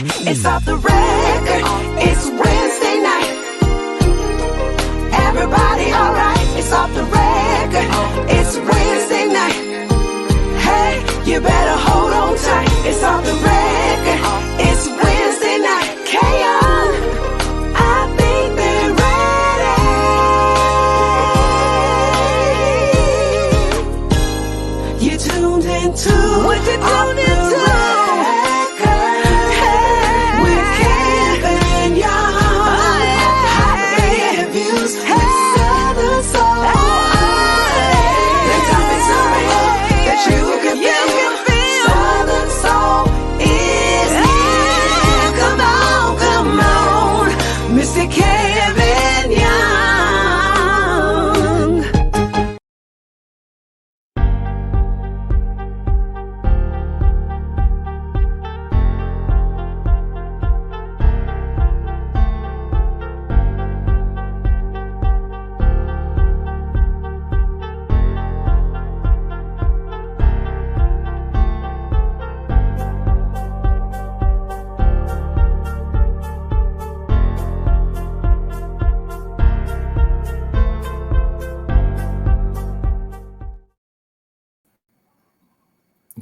It's off the record. It's Wednesday night. Everybody alright? It's off the record. It's Wednesday night. Hey, you better hold on tight. It's off the record. It's Wednesday night. K-On, I think they're ready. You tuned into what you tuned into.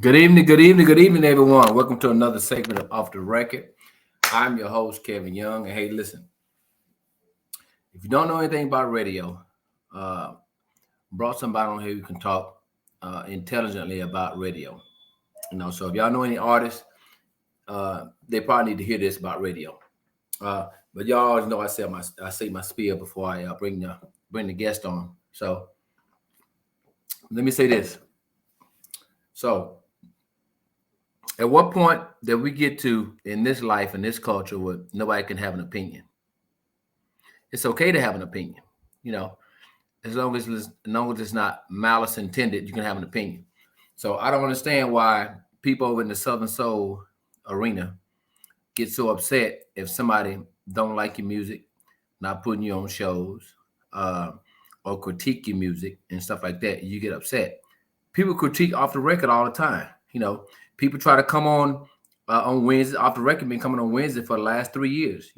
Good evening, everyone. Welcome to another segment of Off the Record. I'm your host, Kevin Young. And hey, listen, if you don't know anything about radio, brought somebody on here who can talk intelligently about radio. So if y'all know any artists, they probably need to hear this about radio. But y'all always know I say my spiel before I bring the guest on. So let me say this. So at what point did we get to in this life, in this culture, where nobody can have an opinion? It's okay to have an opinion, as long as it's not malice intended, you can have an opinion. So I don't understand why people over in the Southern Soul arena get so upset if somebody don't like your music, not putting you on shows, or critique your music and stuff like that. You get upset. People critique off the record all the time. People try to come on Wednesday. Off the record been coming on Wednesday for the last 3 years.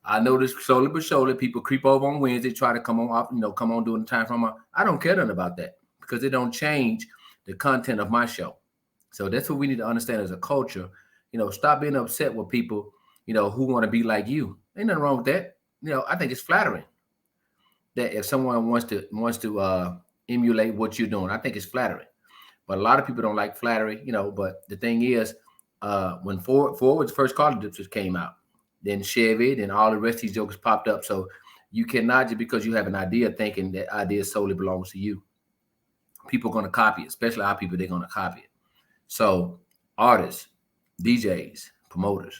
I noticed slowly but surely people creep over on Wednesday, try to come on during the time from. I don't care nothing about that because it don't change the content of my show. So that's what we need to understand as a culture. Stop being upset with people, who want to be like you. Ain't nothing wrong with that. I think it's flattering that if someone wants to emulate what you're doing, I think it's flattering. But a lot of people don't like flattery, but the thing is, when Ford's first car dips came out, then Chevy, then all the rest of these jokers popped up. So you cannot, just because you have an idea, thinking that idea solely belongs to you. People are going to copy it, especially our people, they're going to copy it. So artists, DJs, promoters,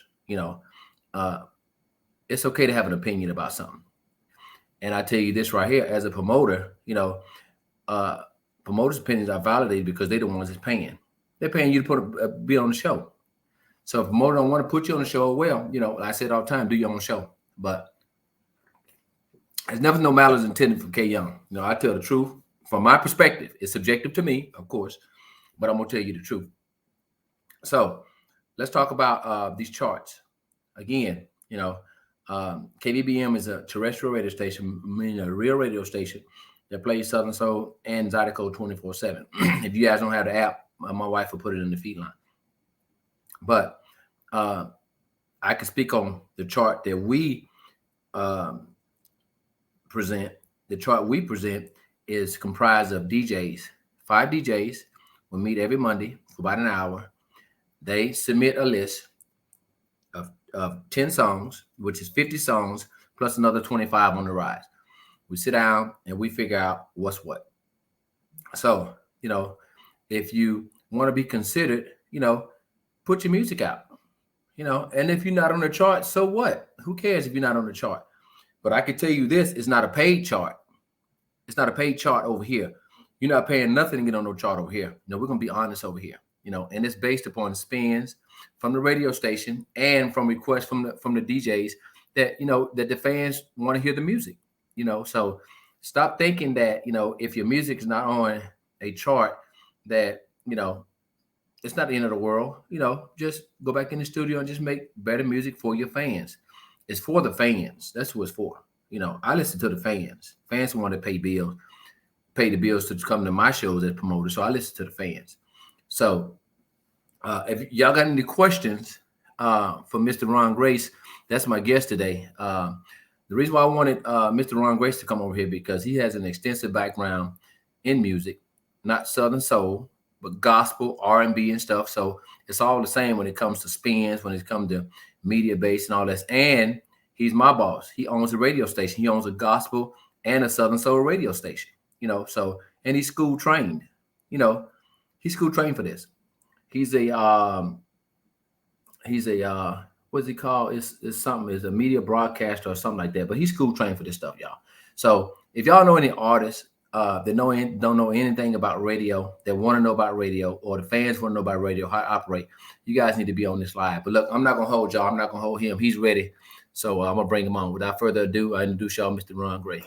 it's okay to have an opinion about something. And I tell you this right here, as a promoter, promoters' opinions are validated because they're the ones that's paying. They're paying you to be on the show. So if a promoter don't want to put you on the show, well, I said all the time, do your own show. But there's never no malice intended from K Young. I tell the truth from my perspective. It's subjective to me, of course, but I'm gonna tell you the truth. So let's talk about these charts. Again, KBBM is a terrestrial radio station, meaning a real radio station that plays Southern Soul and Zydeco 24/7. If you guys don't have the app, my wife will put it in the feed line. But I can speak on the chart that we present. The chart we present is comprised of DJs. 5 DJs will meet every Monday for about an hour. They submit a list of 10 songs, which is 50 songs, plus another 25 on the rise. We sit down and we figure out what's what. So, if you want to be considered, put your music out, and if you're not on the chart, so what? Who cares if you're not on the chart? But I can tell you this, it's not a paid chart. It's not a paid chart over here. You're not paying nothing to get on no chart over here. We're going to be honest over here, and it's based upon spins from the radio station and from requests from the DJs that, that the fans want to hear the music. So stop thinking that, if your music is not on a chart that, it's not the end of the world. Just go back in the studio and just make better music for your fans. It's for the fans. That's who it's for. I listen to the fans. Fans want to pay the bills to come to my shows as promoters. So I listen to the fans. So if y'all got any questions for Mr. Ron Grace, that's my guest today. The reason why I wanted Mr. Ron Grace to come over here because he has an extensive background in music, not Southern soul, but gospel, R&B and stuff. So it's all the same when it comes to spins, when it comes to media base and all this. And he's my boss. He owns a radio station. He owns a gospel and a Southern soul radio station. And he's school trained. He's school trained for this. He's a what's he called? It's something. It's a media broadcaster or something like that. But he's school trained for this stuff, y'all. So if y'all know any artists that don't know anything about radio, that want to know about radio, or the fans want to know about radio, how to operate, you guys need to be on this live. But look, I'm not gonna hold y'all. I'm not gonna hold him. He's ready. So I'm gonna bring him on. Without further ado, I introduce y'all Mr. Ron Grace.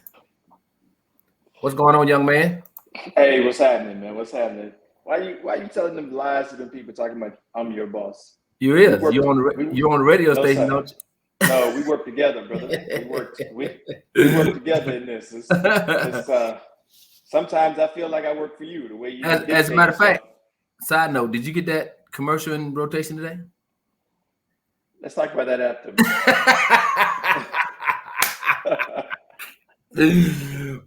What's going on, young man? Hey, what's happening, man? What's happening? Why you telling them lies to them people talking about I'm your boss? You're on the radio station, don't you? No, we work together, brother. We work together in this. It's, sometimes I feel like I work for you. The way you. As a matter of fact, side note, did you get that commercial in rotation today? Let's talk about that after.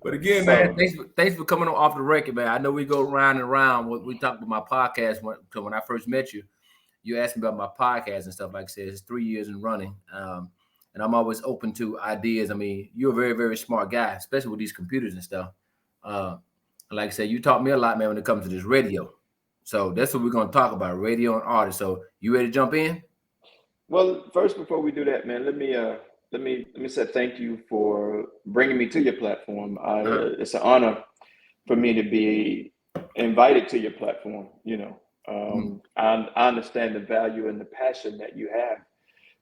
But again, man, thanks for coming on Off the Record, man. I know we go round and round. We talked about my podcast when I first met you. You asked me about my podcast and stuff. Like I said, it's 3 years in running, and I'm always open to ideas. I mean, you're a very, very smart guy, especially with these computers and stuff. Like I said, you taught me a lot, man, when it comes to this radio. So that's what we're going to talk about, radio and artists. So you ready to jump in? Well, first, before we do that, man, let me say thank you for bringing me to your platform. It's an honor for me to be invited to your platform. I understand the value and the passion that you have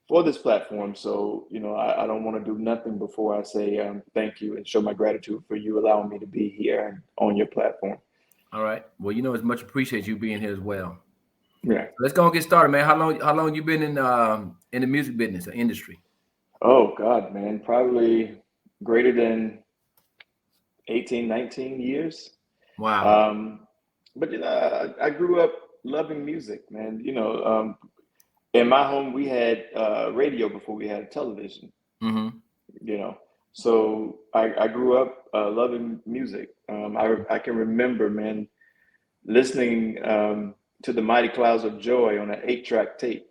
for this platform. So, I don't want to do nothing before I say thank you and show my gratitude for you allowing me to be here and on your platform. All right. Well, it's much appreciated you being here as well. Yeah. Let's go and get started, man. How long you been in the music business or industry? Oh God, man, probably greater than 18, 19 years. Wow. But I grew up loving music, man. In my home we had radio before we had television. Mm-hmm. So I grew up loving music. I can remember, man, listening to the Mighty Clouds of Joy on an 8-track tape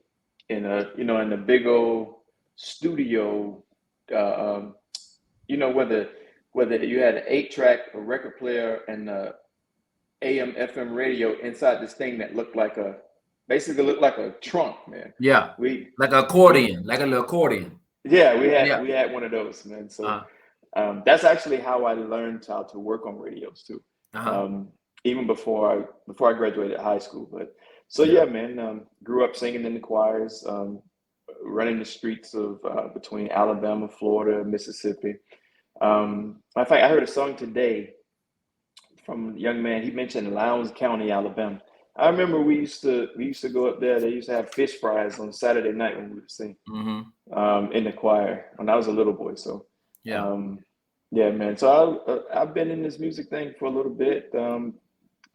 in a big old studio. Whether you had an 8-track, a record player, and a AM FM radio inside this thing that basically looked like a trunk, man. Yeah. Like an accordion, like a little accordion. Yeah, we had one of those, man. So that's actually how I learned how to work on radios too. Even before I graduated high school. But so yeah, man, grew up singing in the choirs, running the streets of between Alabama, Florida, Mississippi. In fact, I heard a song today from a young man. He mentioned Lowndes County, Alabama. I remember we used to go up there. They used to have fish fries on Saturday night when we would sing in the choir when I was a little boy. So yeah, man. So I've been in this music thing for a little bit.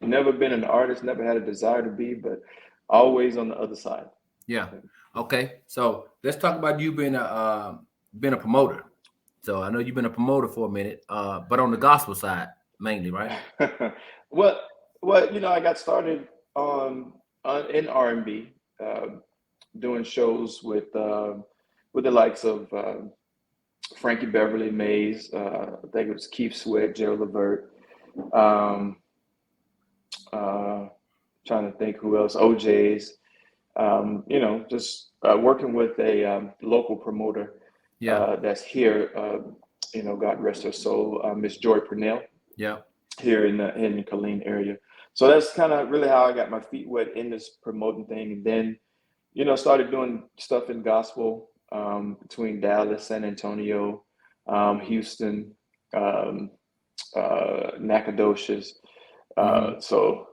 Never been an artist, never had a desire to be, but always on the other side. Yeah. Okay. So let's talk about you being a promoter. So I know you've been a promoter for a minute, but on the gospel side mainly, right? Well, I got started in R&B, doing shows with the likes of Frankie Beverly, Mays. I think it was Keith Sweat, Gerald Levert. Trying to think who else. OJ's. Just working with a local promoter. That's here. God rest her soul, Miss Joy Purnell. Yeah. Here in the Killeen area. So that's kind of really how I got my feet wet in this promoting thing. And then, started doing stuff in gospel between Dallas, San Antonio, Houston, Nacogdoches. So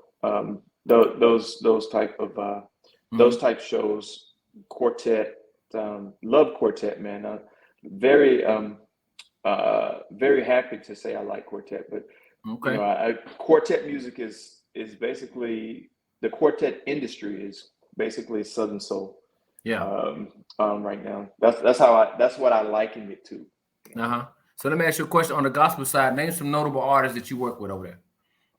those type of those type shows. Quartet, love Quartet, man. Very very happy to say I like Quartet, but okay. You know, quartet music is basically, the quartet industry is basically Southern soul. Yeah. Right now, that's what I liken it to. So let me ask you a question on the gospel side. Name some notable artists that you work with over there.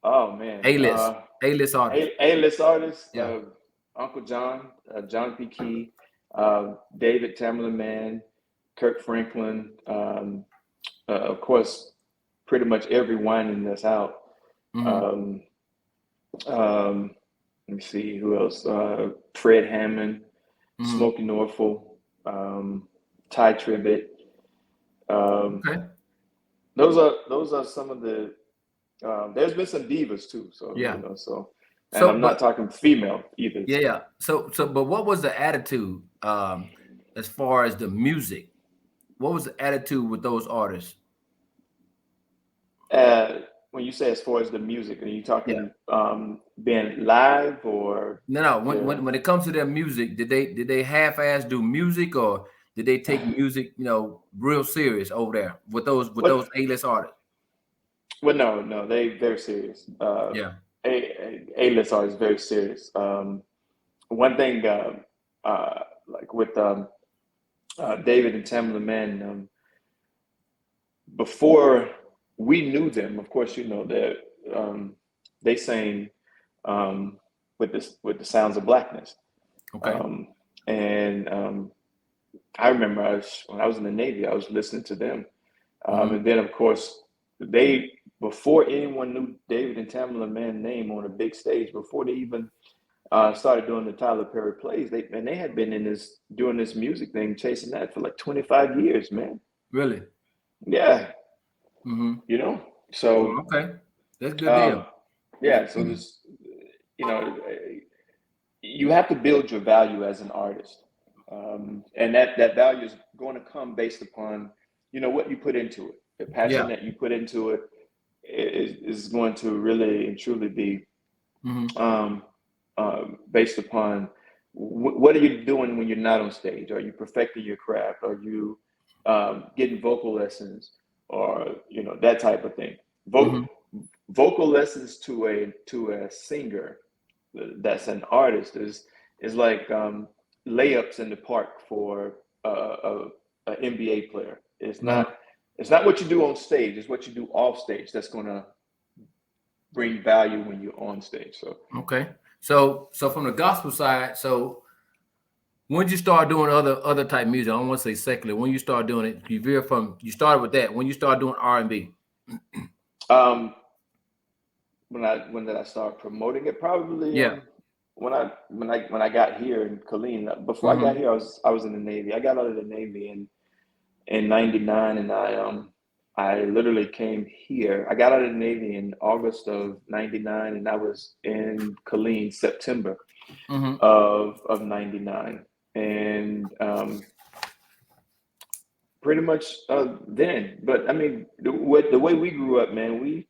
Oh man, A-list artists. A-list artists. Yeah. Uncle John, John P. Key, David Tamela Mann, Kirk Franklin. Of course, pretty much every whining that's out. Mm-hmm. Let me see who else. Fred Hammond, Mm-hmm. Smokey Norfolk, Ty Tribbett. Okay. Those are some of the. There's been some divas too. So yeah. You know, and I'm not talking female either. Yeah. So but what was the attitude as far as the music? What was the attitude with those artists? When you say as far as the music, are you talking being live or no? When it comes to their music, did they half-ass do music, or did they take music, you know, real serious over there with those A-list artists? Well, no, they very serious. A-list artists very serious. One thing, like with David and Tamela Mann, before we knew them, of course, you know that they sang with the Sounds of Blackness. Okay. I remember when I was in the Navy, I was listening to them, and then of course before anyone knew David and Tamela Mann name on a big stage, before they even started doing the Tyler Perry plays, they had been doing this music thing, chasing that for like 25 years, man. Really? Yeah. Mm-hmm. You know, so okay, that's a good deal. Yeah, so this, you know, you have to build your value as an artist, and that value is going to come based upon, you know, what you put into it. The passion that you put into it is going to really and truly be based upon what are you doing when you're not on stage? Are you perfecting your craft? Are you getting vocal lessons, or you know, that type of thing? Vocal lessons to a singer that's an artist is like layups in the park for an NBA player. It's not what you do on stage, it's what you do off stage that's going to bring value when you're on stage. So okay, so from the gospel side, so when did you start doing other type music? I don't want to say secular. When you start doing it, you started with that. When you start doing R&B. When did I start promoting it? Probably when I got here in Killeen. Before I got here, I was in the Navy. I got out of the Navy in '99, and I literally came here. I got out of the Navy in August of '99, and I was in Killeen September of '99, and pretty much then. But I mean, the way we grew up, man,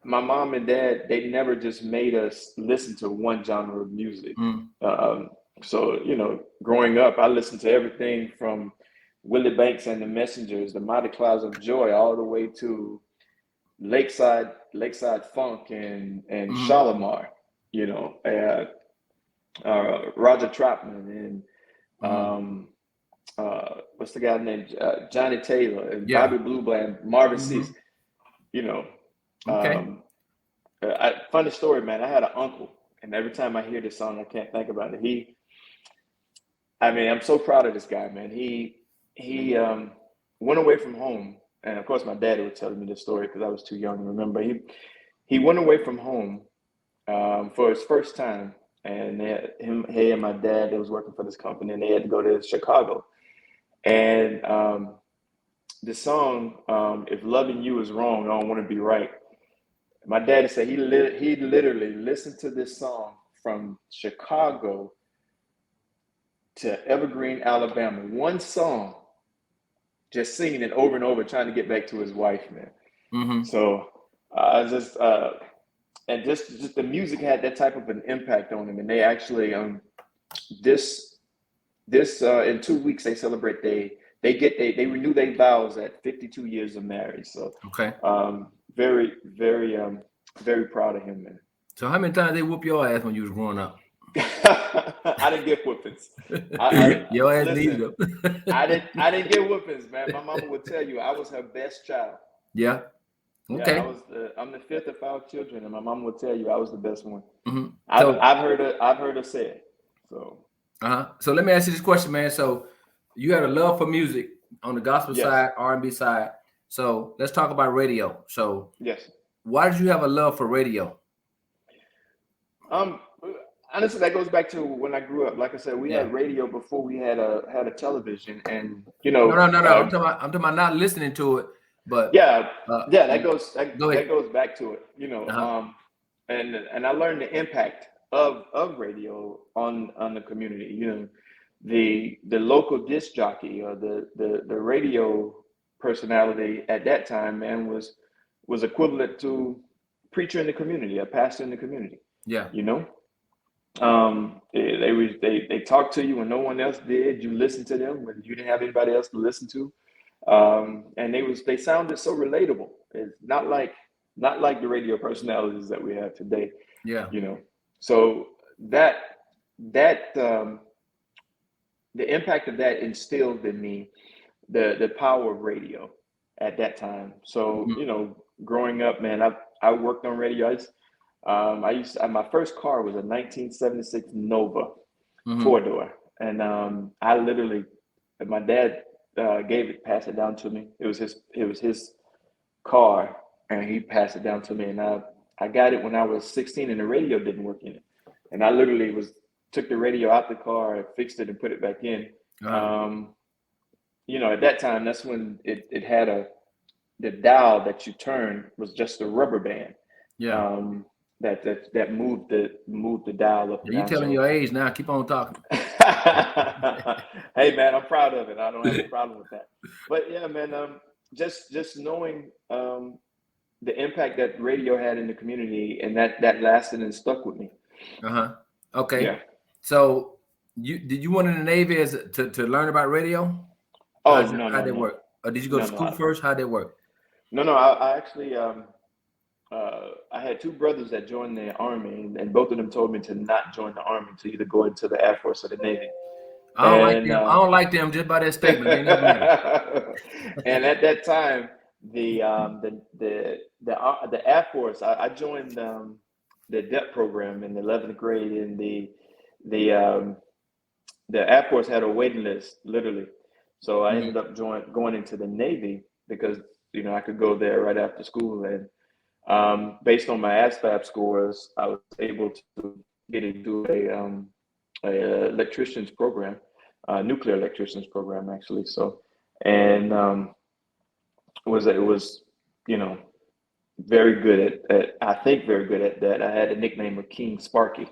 my mom and dad, they never just made us listen to one genre of music. So, you know, growing up, I listened to everything from Willie Banks and the Messengers, the Mighty Clouds of Joy, all the way to Lakeside Funk and Shalimar, you know, Roger Troutman and what's the guy's name? Johnny Taylor and Bobby Blue Bland, Marvin Cease, you know. Okay. Funny story, man. I had an uncle, and every time I hear this song, I can't think about it. I'm so proud of this guy, man. He went away from home, and of course, my dad was telling me this story because I was too young to remember. He went away from home for his first time, and he and my dad, they was working for this company, and they had to go to Chicago. And the song, "If Loving You Is Wrong, I Don't Want to Be Right." My dad said he literally listened to this song from Chicago to Evergreen, Alabama. One song, just singing it over and over, trying to get back to his wife, man. So I just just the music had that type of an impact on them. And they actually this in 2 weeks they celebrate they renew their vows at 52 years of marriage. So okay, very very proud of him, man. So how many times they whoop your ass when you was growing up? I didn't get whoopings. Your ass listen, needed them. I didn't get whoopings, man. My mama would tell you I was her best child. Yeah. Okay. Yeah, I'm the fifth of 5 children, and my mom would tell you I was the best one. Mm-hmm. I've heard her say it. So. So let me ask you this question, man. So you had a love for music on the gospel side, R&B side. So let's talk about radio. So yes, why did you have a love for radio? Honestly, that goes back to when I grew up. Like I said, we had radio before we had a television, and you know. No. I'm talking about not listening to it, but that goes back to it. You know, and I learned the impact of radio on the community. You know, the local disc jockey or the radio personality at that time, man, was equivalent to preacher in the community, a pastor in the community. Yeah, you know. They talked to you when no one else did. You listened to them when you didn't have anybody else to listen to, and they sounded so relatable. It's not like the radio personalities that we have today. Yeah, you know. So that the impact of that instilled in me the power of radio at that time. So you know, growing up, man, I worked on radio. My first car was a 1976 Nova 4-door, and I literally, my dad passed it down to me. It was his car, and he passed it down to me, and I got it when I was 16, and the radio didn't work in it, and I literally took the radio out the car, fixed it, and put it back in. You know, at that time, that's when it had the dial that you turn was just a rubber band. Yeah. That moved the dial up. You're telling your age now. Keep on talking. Hey man, I'm proud of it. I don't have a problem with that. But yeah, man, just knowing the impact that radio had in the community, and that lasted and stuck with me. Okay. Yeah. So did you want in the Navy to learn about radio? Oh, how'd they work? Or did you go to school first? How'd they work? No. I actually I had 2 brothers that joined the Army, and both of them told me to not join the Army, to either go into the Air Force or the Navy. I don't like them just by that statement. They never and at that time, the Air Force, I joined the DEP program in the 11th grade, and the Air Force had a waiting list, literally. So I ended up going into the Navy because, you know, I could go there right after school, and based on my ASVAB scores, I was able to get into a electrician's program, nuclear electrician's program, actually. So, and it was, you know, very good at I think very good at that. I had a nickname of King Sparky.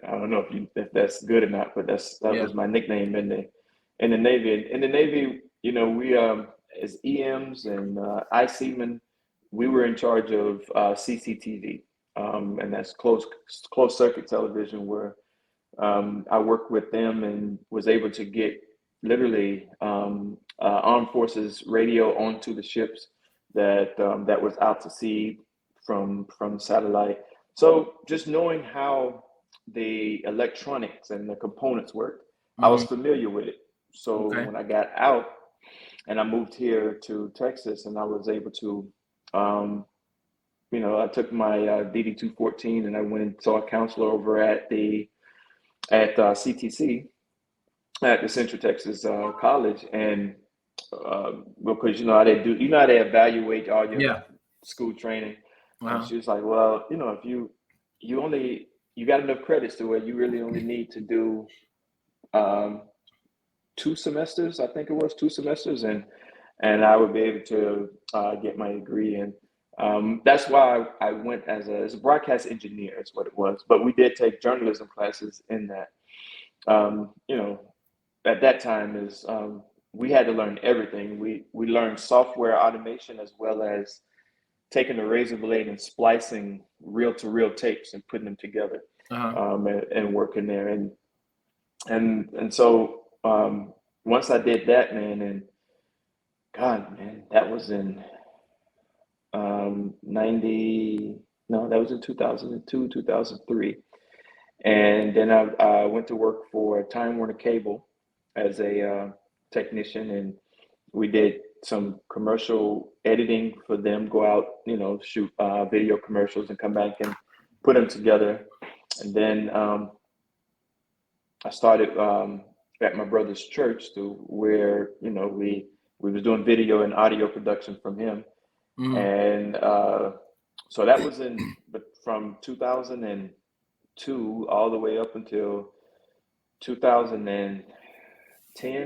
I don't know if that's good or not, but that was my nickname in the Navy. In the Navy, you know, we as EMs and ICmen, we were in charge of CCTV, and that's closed circuit television, where I worked with them and was able to get literally armed forces radio onto the ships that was out to sea from satellite. So just knowing how the electronics and the components worked, I was familiar with it. So when I got out and I moved here to Texas, and I was able to, you know, I took my DD 214 and I went and saw a counselor over at CTC, at the Central Texas College, and because you know how they do, you know how they evaluate all your school training. And she was like, well, you know, if you got enough credits to where you really only need to do 2 semesters, I think it was 2 semesters, and I would be able to get my degree. And that's why I went as a broadcast engineer is what it was. But we did take journalism classes in that. You know, at that time we had to learn everything. We learned software automation as well as taking the razor blade and splicing reel-to-reel tapes and putting them together, and working there. And so once I did that, man, and God, man, that was in 2002, 2003. And then I went to work for Time Warner Cable as a technician, and we did some commercial editing for them, go out, shoot video commercials and come back and put them together. And then I started at my brother's church, where we was doing video and audio production from him. And so that was from 2002 all the way up until 2010,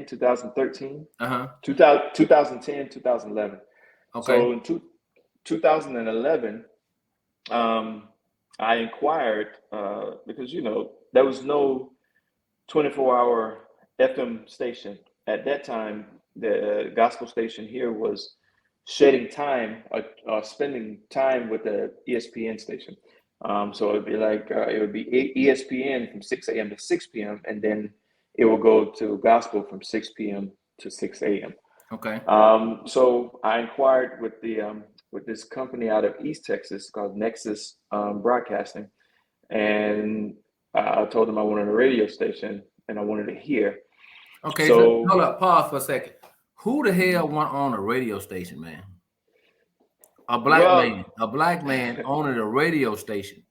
2013, 2010, 2011. Okay. So in 2011, I inquired because there was no 24-hour FM station at that time. The gospel station here was shedding time, spending time with the ESPN station. So it'd be like it would be ESPN from 6 a.m. to 6 p.m. and then it will go to gospel from 6 p.m. to 6 a.m. Okay. So I inquired with this company out of East Texas called Nexus Broadcasting, and I told them I wanted a radio station and I wanted to hear. Okay, so hold up, pause for a second. Who the hell want on a radio station, man? A black man owning a radio station.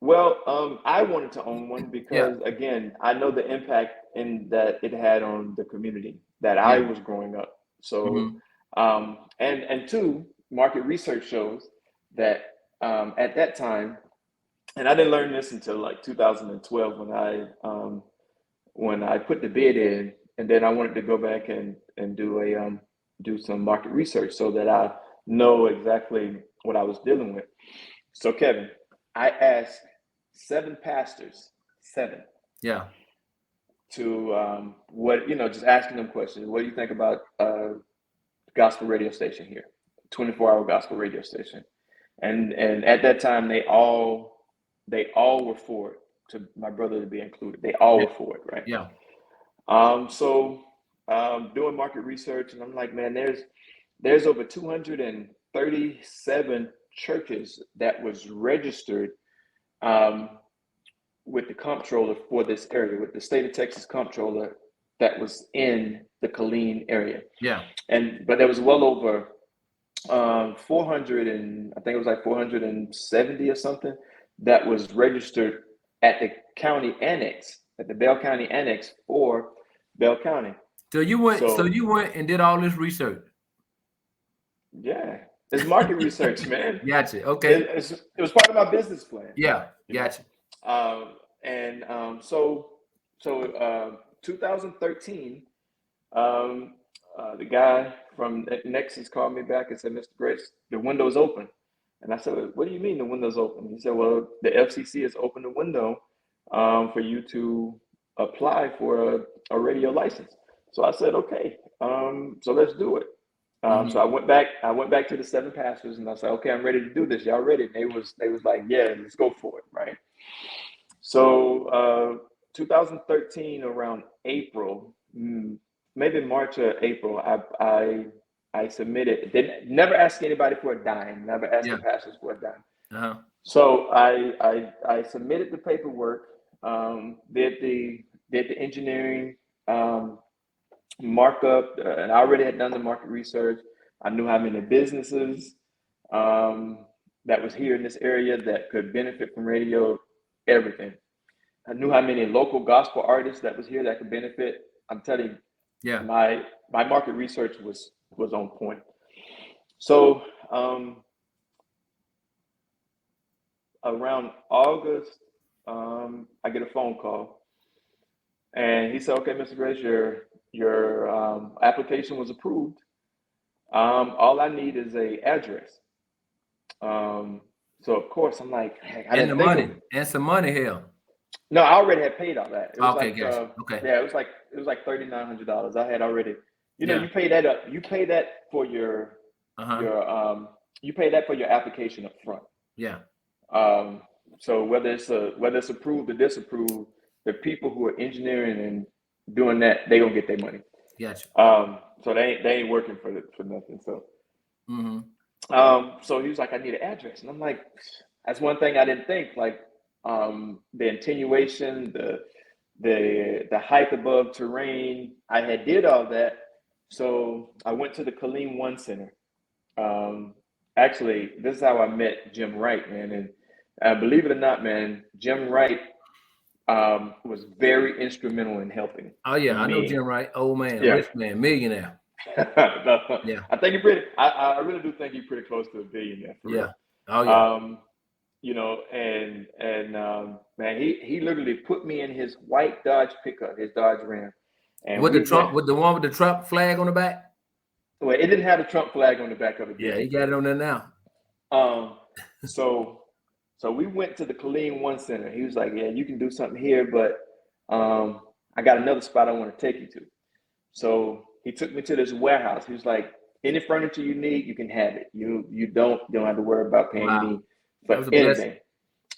Well, I wanted to own one because, again, I know the impact that it had on the community that I was growing up. So, and two, market research shows that at that time, and I didn't learn this until like 2012 when I put the bid in, and then I wanted to go back and do some market research so that I know exactly what I was dealing with. So, Kevin, I asked 7 pastors, 7. Yeah. To just asking them questions. What do you think about gospel radio station here? 24-hour gospel radio station. And at that time they all were for it, to my brother to be included. They all were for it, right? Yeah. So doing market research, and I'm like, man, there's over 237 churches that was registered with the comptroller for this area, with the state of Texas comptroller that was in the Killeen area. Yeah. But there was well over 400, and I think it was like 470 or something that was registered at the county annex, at the Bell County annex for Bell County. So you went and did all this research. Yeah. It's market research, man. Gotcha. Okay. It was part of my business plan. Yeah. Gotcha. So 2013, the guy from Nexus called me back and said, Mr. Grace, the window's open. And I said, what do you mean the window's open? He said, well, the FCC has opened the window for you to apply for a radio license. So I said, okay, so let's do it. So I went back to the 7 pastors and I said, okay, I'm ready to do this. Y'all ready? And they was like, yeah, let's go for it. Right. So 2013, around April, maybe March or April, I submitted, never asked anybody for a dime, never asked the pastors for a dime. So I submitted the paperwork, did the engineering, markup, and I already had done the market research. I knew how many businesses that was here in this area that could benefit from radio, everything. I knew how many local gospel artists that was here that could benefit. I'm telling you, my market research was on point. So around August, I get a phone call, and he said, "Okay, Mr. Grace, your application was approved. All I need is a address." So of course I'm like, heck, and some money, hell. No, I already had paid all that. It was Okay. Yeah, it was like $3,900. I had already, you pay that up. You pay that for your you pay that for your application up front. Yeah. So whether it's approved or disapproved, the people who are engineering and doing that, they gonna get their money. Gotcha. So they ain't working for nothing. So, so he was like, I need an address, and I'm like, that's one thing I didn't think. Like, the attenuation, the height above terrain, I had did all that. So I went to the Killeen One Center. Actually, this is how I met Jim Wright, man. And believe it or not, man, Jim Wright was very instrumental in helping. Oh yeah, I know Jim Wright. Old man, rich man, millionaire. Yeah, I think I really do think he's pretty close to a billionaire. Yeah. Oh yeah. You know, and man, he literally put me in his white Dodge pickup, his Dodge Ram. And with the one with the Trump flag on the back? Well, it didn't have the Trump flag on the back of it. Yeah, he got it on there now. So we went to the Killeen One Center. He was like, yeah, you can do something here, but I got another spot I want to take you to. So he took me to this warehouse. He was like, any furniture you need, you can have it. You don't have to worry about paying me for anything.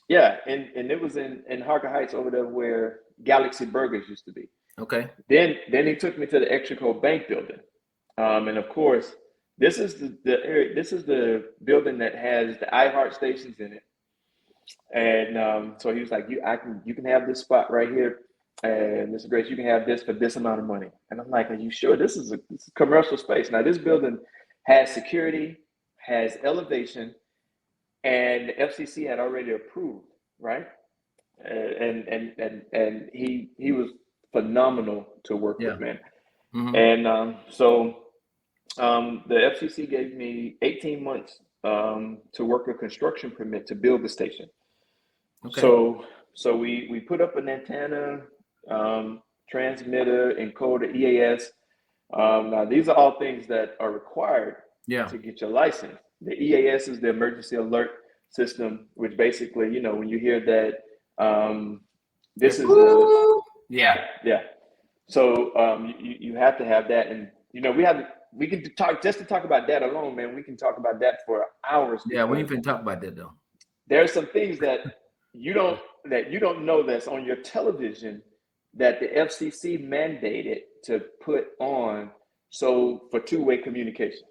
Yeah, and it was in Harker Heights over there where Galaxy Burgers used to be. Okay. Then he took me to the Extraco Bank building. And of course, this is the building that has the iHeart stations in it. And so he was like, you can have this spot right here, and Mr. Grace, you can have this for this amount of money. And I'm like, are you sure? This is a commercial space. Now this building has security, has elevation, and the FCC had already approved, right? And he was phenomenal to work with, man. And so the FCC gave me 18 months to work a construction permit to build the station. Okay. So we put up an antenna, transmitter, encoder, EAS. Now these are all things that are required to get your license. The EAS is the emergency alert system, which basically, you know, when you hear that, this is So you have to have that, and you know we can talk just to talk about that alone, man. We can talk about that for hours. Yeah, we ain't finna talk about that though. There are some things that you don't know that's on your television that the FCC mandated to put on, so for two-way communication,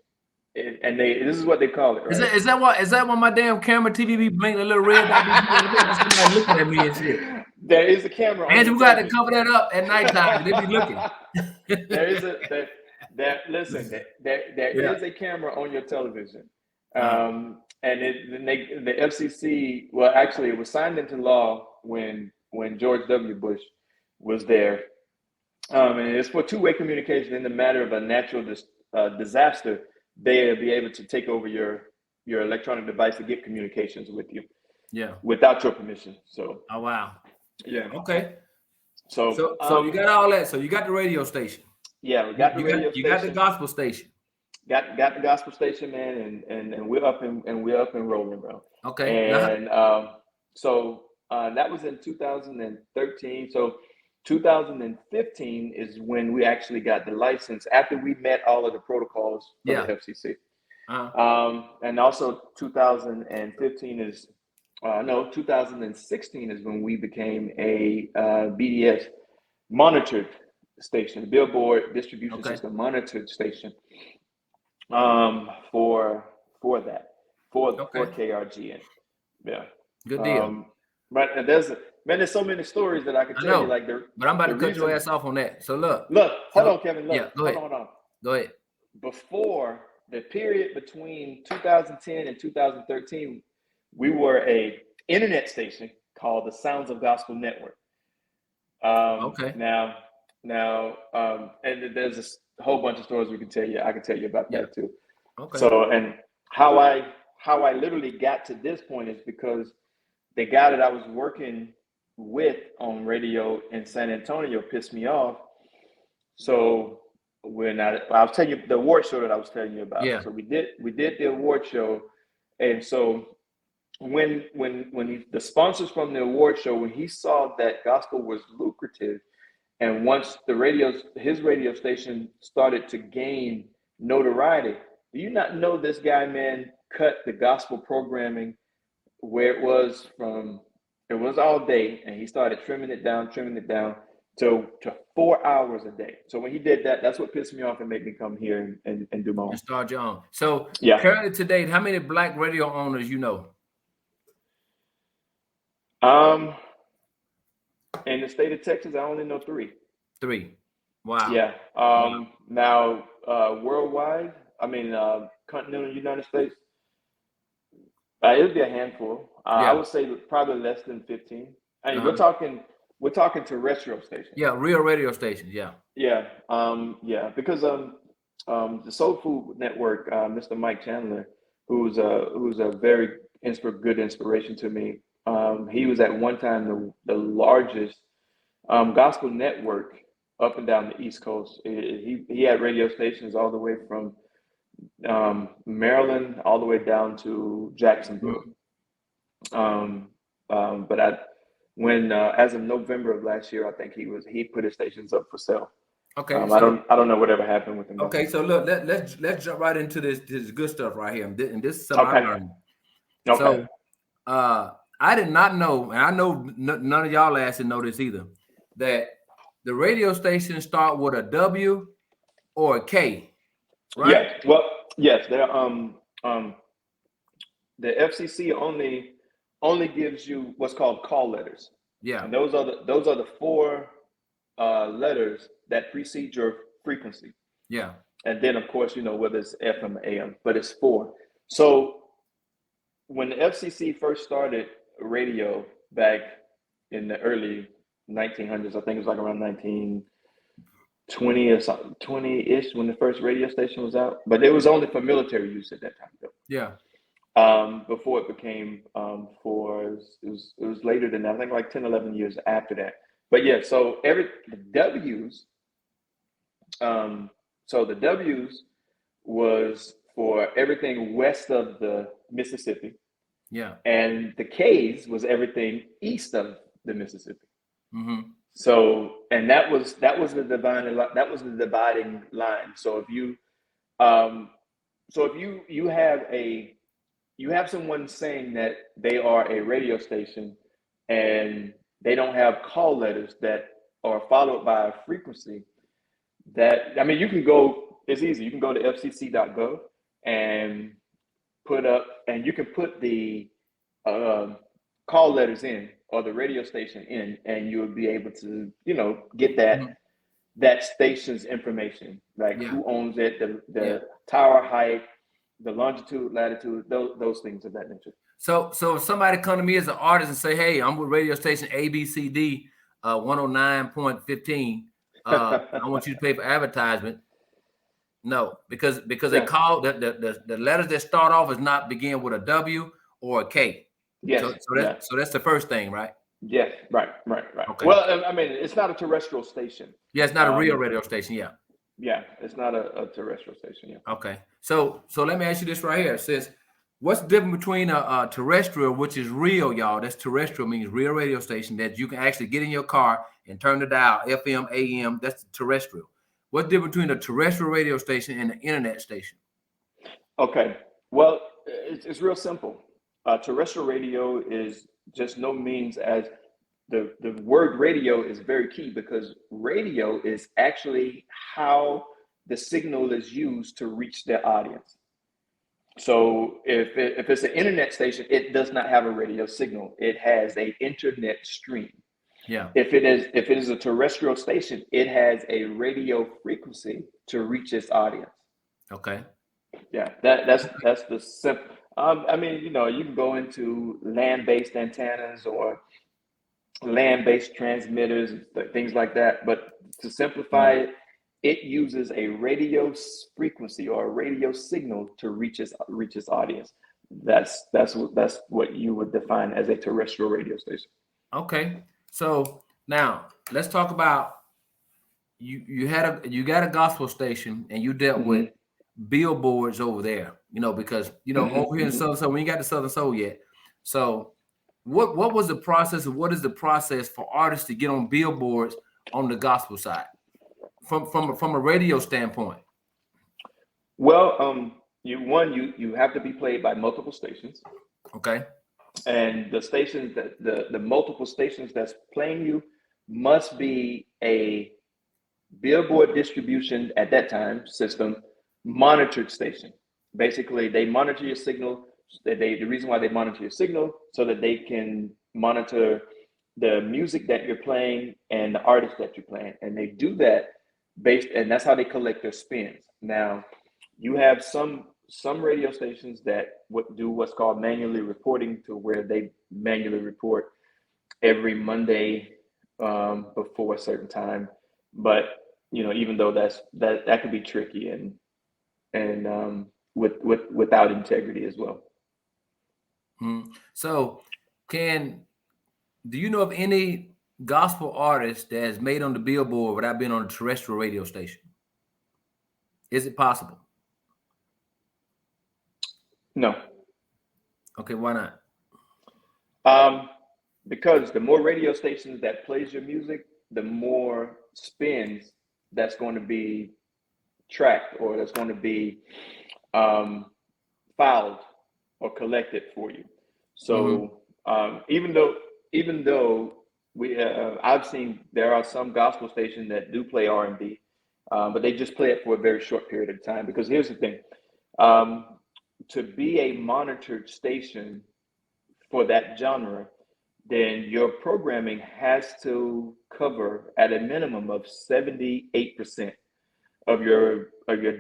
and this is what they call it. Right? Is that why my damn camera TV be blinking a little red? Somebody looking at me and shit. There is a camera. And we got to cover that up at nighttime. They be looking. There is a camera on your television, and the FCC. Well, actually, it was signed into law when George W. Bush was there, and it's for two-way communication. In the matter of a natural disaster, they'll be able to take over your electronic device to get communications with you. Yeah. Without your permission. So. Oh wow. Yeah. Okay. So you got all that. So you got the radio station. Yeah, we got the radio station. You got the gospel station. Got the gospel station, man, and we're up and rolling, bro. Okay. And so that was in 2013. So 2015 is when we actually got the license after we met all of the protocols for the FCC. And also 2015 is 2016 is when we became a BDS monitored station, Billboard Distribution System monitored station for KRGN. Yeah. Good deal. But there's so many stories that I could tell you. But I'm about to cut your ass off on that. So look, hold on, Kevin. Look, yeah, go ahead. Hold on. Go ahead. Before the period between 2010 and 2013, we were a internet station called the Sounds of Gospel Network. Now, and there's a whole bunch of stories we can tell you. I can tell you about that too. Okay. So, and how I literally got to this point is because the guy that I was working with on radio in San Antonio pissed me off. So when I was telling you the award show that I was telling you about. Yeah. So we did the award show, and so when the sponsors from the award show, when he saw that gospel was lucrative, and once his radio station started to gain notoriety, Do you not know this guy, man, cut the gospel programming where it was all day, and he started trimming it down to 4 hours a day. So when he did that, that's what pissed me off and made me come here and do my own. And start your own. So yeah. Currently today, how many black radio owners you know? In the state of Texas, I only know 3. 3. Wow. Yeah. Now, worldwide, continental United States, it would be a handful. I would say probably less than 15. I mean, we're talking terrestrial stations. Yeah, real radio stations. Yeah. Yeah. Because the Soul Food Network, Mr. Mike Chandler, who's a very good inspiration to me. He was at one time the largest gospel network up and down the East Coast. He had radio stations all the way from Maryland all the way down to Jacksonville. But as of November of last year, I think he put his stations up for sale. Okay. I don't know whatever happened with him. Okay, so look, let's jump right into this good stuff right here, and this is something I learned. Okay. So I did not know, and I know none of y'all asses know this either, that the radio stations start with a W or a K, right? Yeah. Well, yes. They're the FCC only gives you what's called call letters. Yeah. And those are the 4 letters that precede your frequency. Yeah. And then of course, whether it's FM or AM, but it's 4. So when the FCC first started radio back in the early 1900s, I think it was like around 1920 or something, 20-ish when the first radio station was out, but it was only for military use at that time though. Yeah. Before it became it was later than that, I think like 10, 11 years after that. But yeah, so the W's was for everything west of the Mississippi. Yeah. And the K's was everything east of the Mississippi. Mm-hmm. So, and that was the dividing line. So if you have someone saying that they are a radio station and they don't have call letters that are followed by a frequency, you can go, it's easy. You can go to fcc.gov and you can put the call letters in or the radio station in, and you'll be able to, get that station's information, like who owns it, the tower height, the longitude, latitude, those things of that nature. So if somebody come to me as an artist and say, hey, I'm with radio station ABCD 109.15, I want you to pay for advertisement. No, because they call the letters that start off is not begin with a W or a K. Yes. So that's the first thing, right? Yes. Right. Okay. Well, it's not a terrestrial station. Yeah, it's not a real radio station. Yeah. Yeah, it's not a terrestrial station. Yeah. Okay. So let me ask you this right here. It says, what's the difference between a terrestrial, which is real, y'all? That's terrestrial, means real radio station that you can actually get in your car and turn the dial, FM, AM. That's terrestrial. What's the difference between a terrestrial radio station and an internet station? Okay. Well, it's real simple. Terrestrial radio is just no means as the word radio is very key, because radio is actually how the signal is used to reach their audience. So if it's an internet station, it does not have a radio signal. It has an internet stream. Yeah. If it is a terrestrial station, it has a radio frequency to reach its audience. Okay. Yeah, that's the simple. You can go into land-based antennas or land-based transmitters, things like that. But to simplify it, it uses a radio frequency or a radio signal to reach its audience. That's what you would define as a terrestrial radio station. Okay. So now let's talk about you got a gospel station and you dealt with billboards over there, because over here in Southern Soul, we ain't got the Southern Soul yet. So what was the process, and what is the process for artists to get on billboards on the gospel side from a radio standpoint? Well, you have to be played by multiple stations. Okay. And the stations that the multiple stations that's playing you must be a Billboard distribution at that time system monitored station. Basically, they monitor your signal. The reason why they monitor your signal so that they can monitor the music that you're playing and the artist that you're playing, and they do that and that's how they collect their spins. Now, you have some radio stations that do what's called manually reporting, to where they manually report every Monday before a certain time. But even though that could be tricky and without integrity as well. So, do you know of any gospel artist that has made on the Billboard without being on a terrestrial radio station? Is it possible? No. Okay, why not? Because the more radio stations that plays your music, the more spins that's going to be tracked, or that's going to be filed or collected for you. So even though I've seen there are some gospel stations that do play R&B, but they just play it for a very short period of time. Because here's the thing, to be a monitored station for that genre, then your programming has to cover at a minimum of 78% of your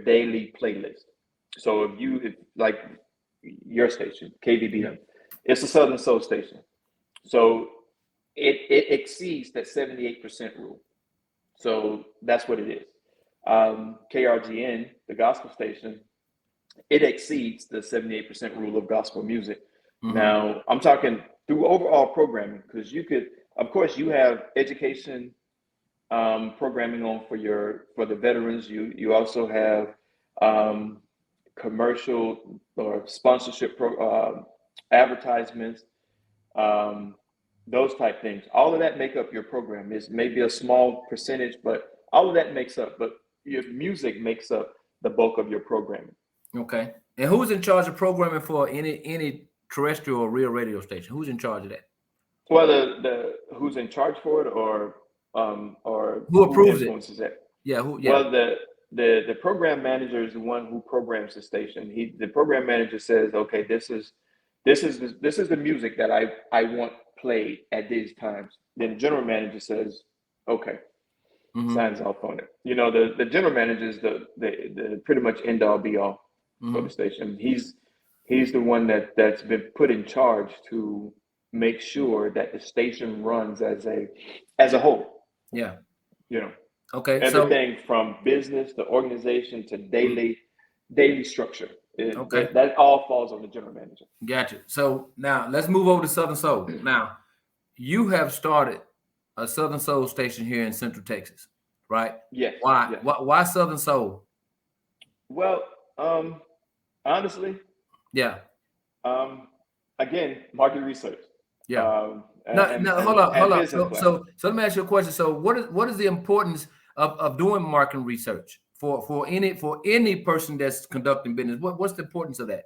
daily playlist. So if like your station, KBBM, it's a Southern Soul station. So it exceeds that 78% rule. So that's what it is. KRGN, the gospel station, it exceeds the 78% rule of gospel music. Now, I'm talking through overall programming, because you have education programming on for the veterans. You also have commercial or sponsorship advertisements, those type things. All of that make up your program. Is maybe a small percentage, but all of that makes up. But your music makes up the bulk of your programming. Okay. And who's in charge of programming for any terrestrial or real radio station? Who's in charge of that? Well, the who's in charge for it, or who approves it? Yeah. Well, the program manager is the one who programs the station. The program manager says, okay, this is the music that I want played at these times. Then the general manager says, okay, signs off on it. The general manager is the pretty much end all be all for the station. He's the one that's been put in charge to make sure that the station runs as a whole. Yeah. Okay. Everything from business to organization to daily structure. That all falls on the general manager. Gotcha. So now let's move over to Southern Soul. Now, you have started a Southern Soul station here in Central Texas, right? Yes. Why? Yes. Why Southern Soul? Well, honestly, yeah. Again, market research. Yeah. Hold on. So let me ask you a question. So what is the importance of doing market research for any person that's conducting business? What's the importance of that?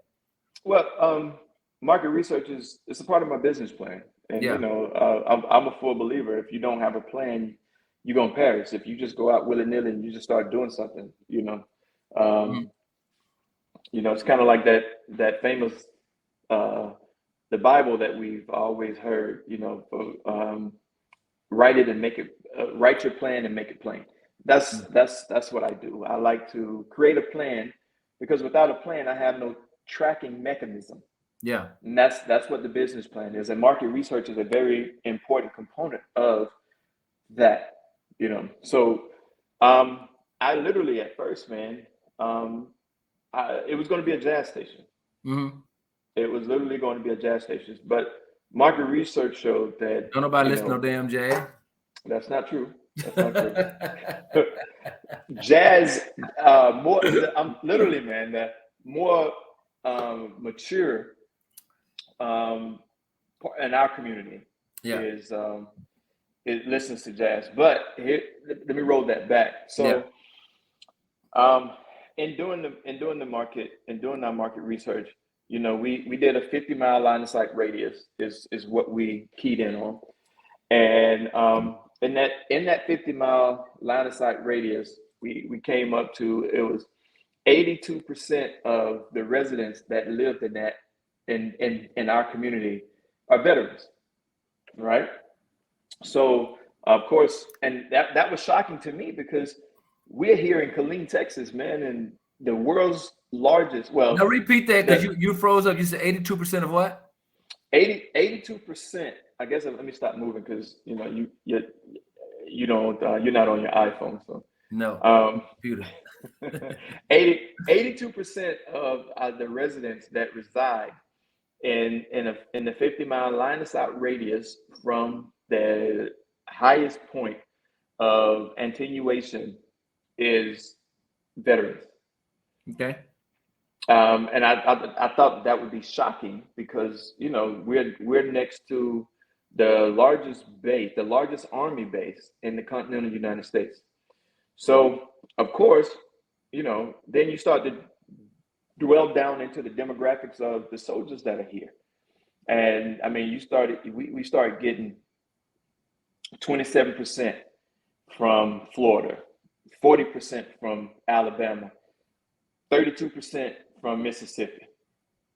Well, market research it's a part of my business plan, and I'm a full believer. If you don't have a plan, you're gonna perish. If you just go out willy-nilly and you just start doing something, it's kind of like that famous the Bible that we've always heard, write it and make it, write your plan and make it plain. That's what I do. I like to create a plan, because without a plan, I have no tracking mechanism. Yeah. And that's what the business plan is. And market research is a very important component of that, So I literally at first, man, it was going to be a jazz station. It was literally going to be a jazz station, but market research showed that don't nobody listen to damn jazz. That's not true. Jazz, more. I'm literally, man, that more mature in our community is it listens to jazz. But here, let me roll that back. So, in doing our market research, you know, we did a 50-mile line of sight radius is what we keyed in on, and in that 50-mile line of sight radius, we came up to, it was 82% of the residents that lived in that in our community are veterans, right? So of course, and that was shocking to me, because we're here in Killeen, Texas, man, and the world's largest. Well, now repeat that, because you froze up. You said 82% of what? 82%. I guess let me stop moving, because you know you don't you're not on your iPhone, so no computer. 82% of the residents that reside in the 50-mile line of sight radius from the highest point of attenuation is veterans. Okay. And I thought that would be shocking, because you know we're next to the largest base, the largest Army base in the continental United States. So of course, you know, then you start to dwell down into the demographics of the soldiers that are here. And I mean, we started getting 27% from Florida, 40% from Alabama, 32% from Mississippi.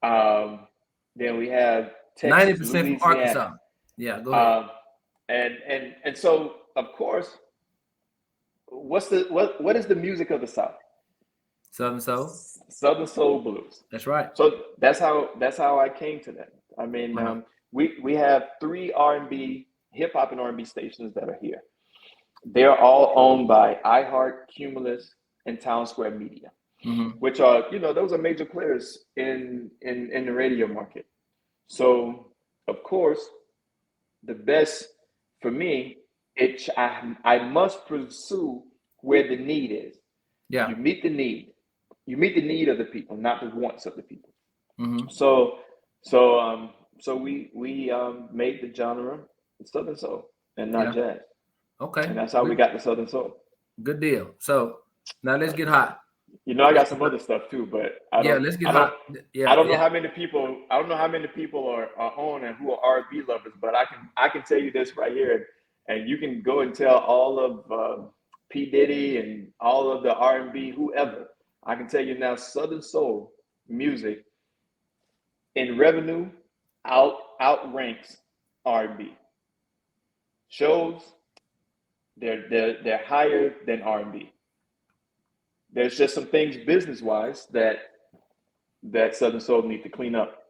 Then we have Texas, 90% Louisiana. from Arkansas. Yeah, go ahead. And so of course, what is the music of the South? Southern Soul. Southern Soul Blues. That's right. So that's how I came to that. I mean, we have 3 R&B, hip hop and R&B stations that are here. They're all owned by iHeart, Cumulus, and Town Square Media, which are, you know, those are major players in the radio market. So of course, the best for me, I must pursue where the need is. Yeah. You meet the need. You meet the need of the people, not the wants of the people. So we made the genre Southern Soul and not jazz. Okay. And that's how we got the Southern Soul. Good deal. So now let's get hot. You know, I got some other stuff too, but let's get hot. I don't know how many people are on and who are R&B lovers, but I can tell you this right here, and you can go and tell all of P. Diddy and all of the R&B, whoever. I can tell you now, Southern Soul music in revenue outranks R&B. Shows, they're higher than R&B. There's just some things business-wise that Southern Soul need to clean up.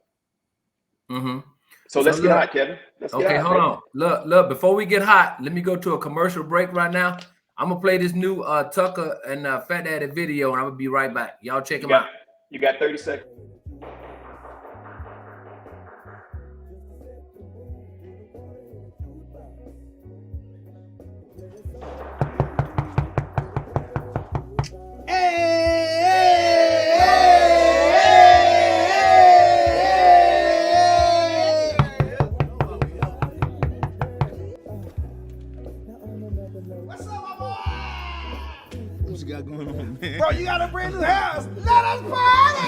So let's get hot, Kevin. Okay, hold on. Look, before we get hot, let me go to a commercial break right now. I'm going to play this new Tucker and Fat Daddy video, and I'm going to be right back. Y'all check them out. You got 30 seconds. What's up, my boy? What you got going on, man? Bro, you got a brand new house. Let us party!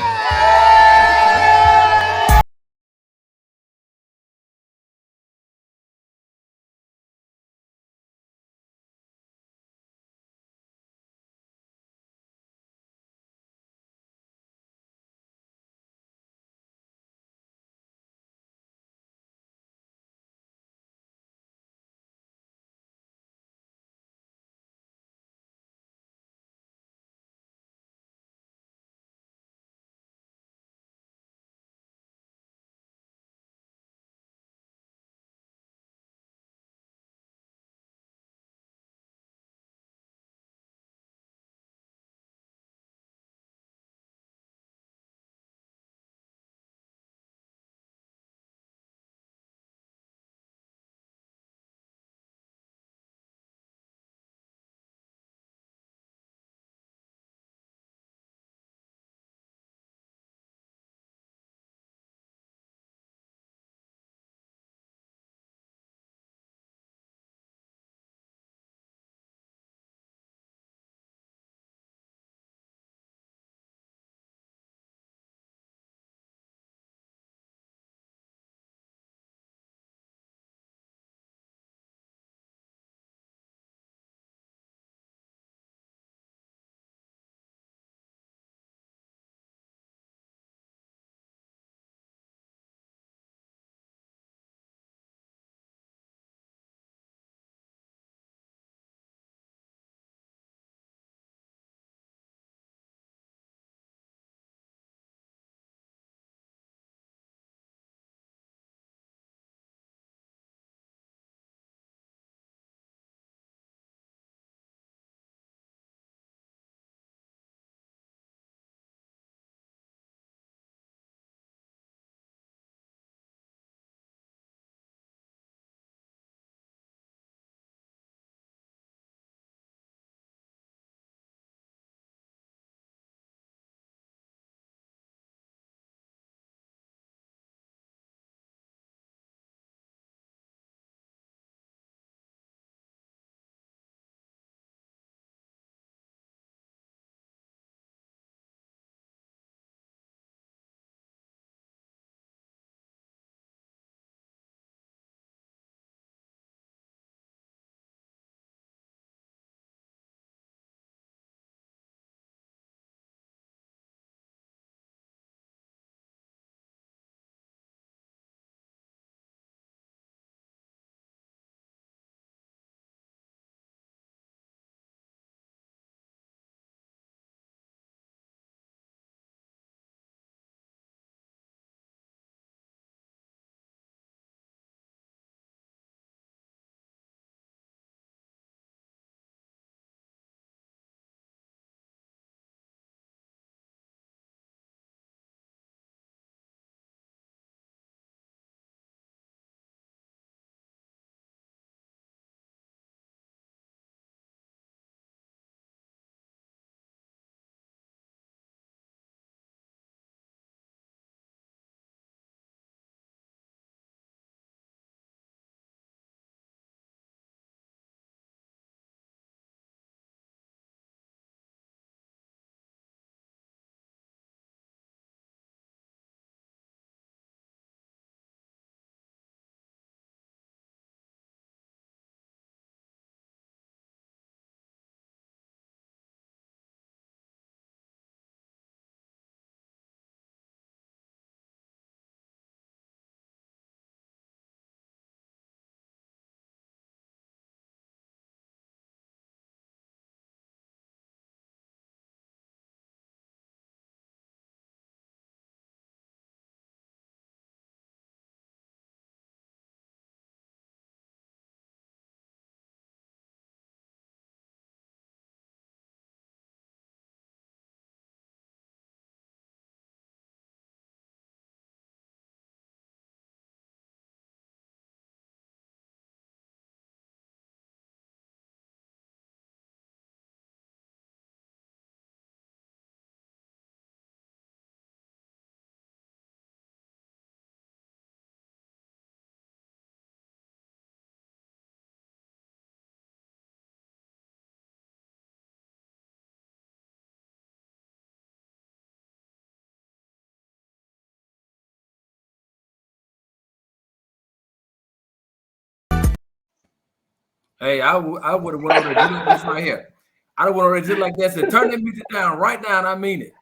Hey, I would have went over there just like this right here. I don't want to just like that. Said, turn that music down right now, and I mean it.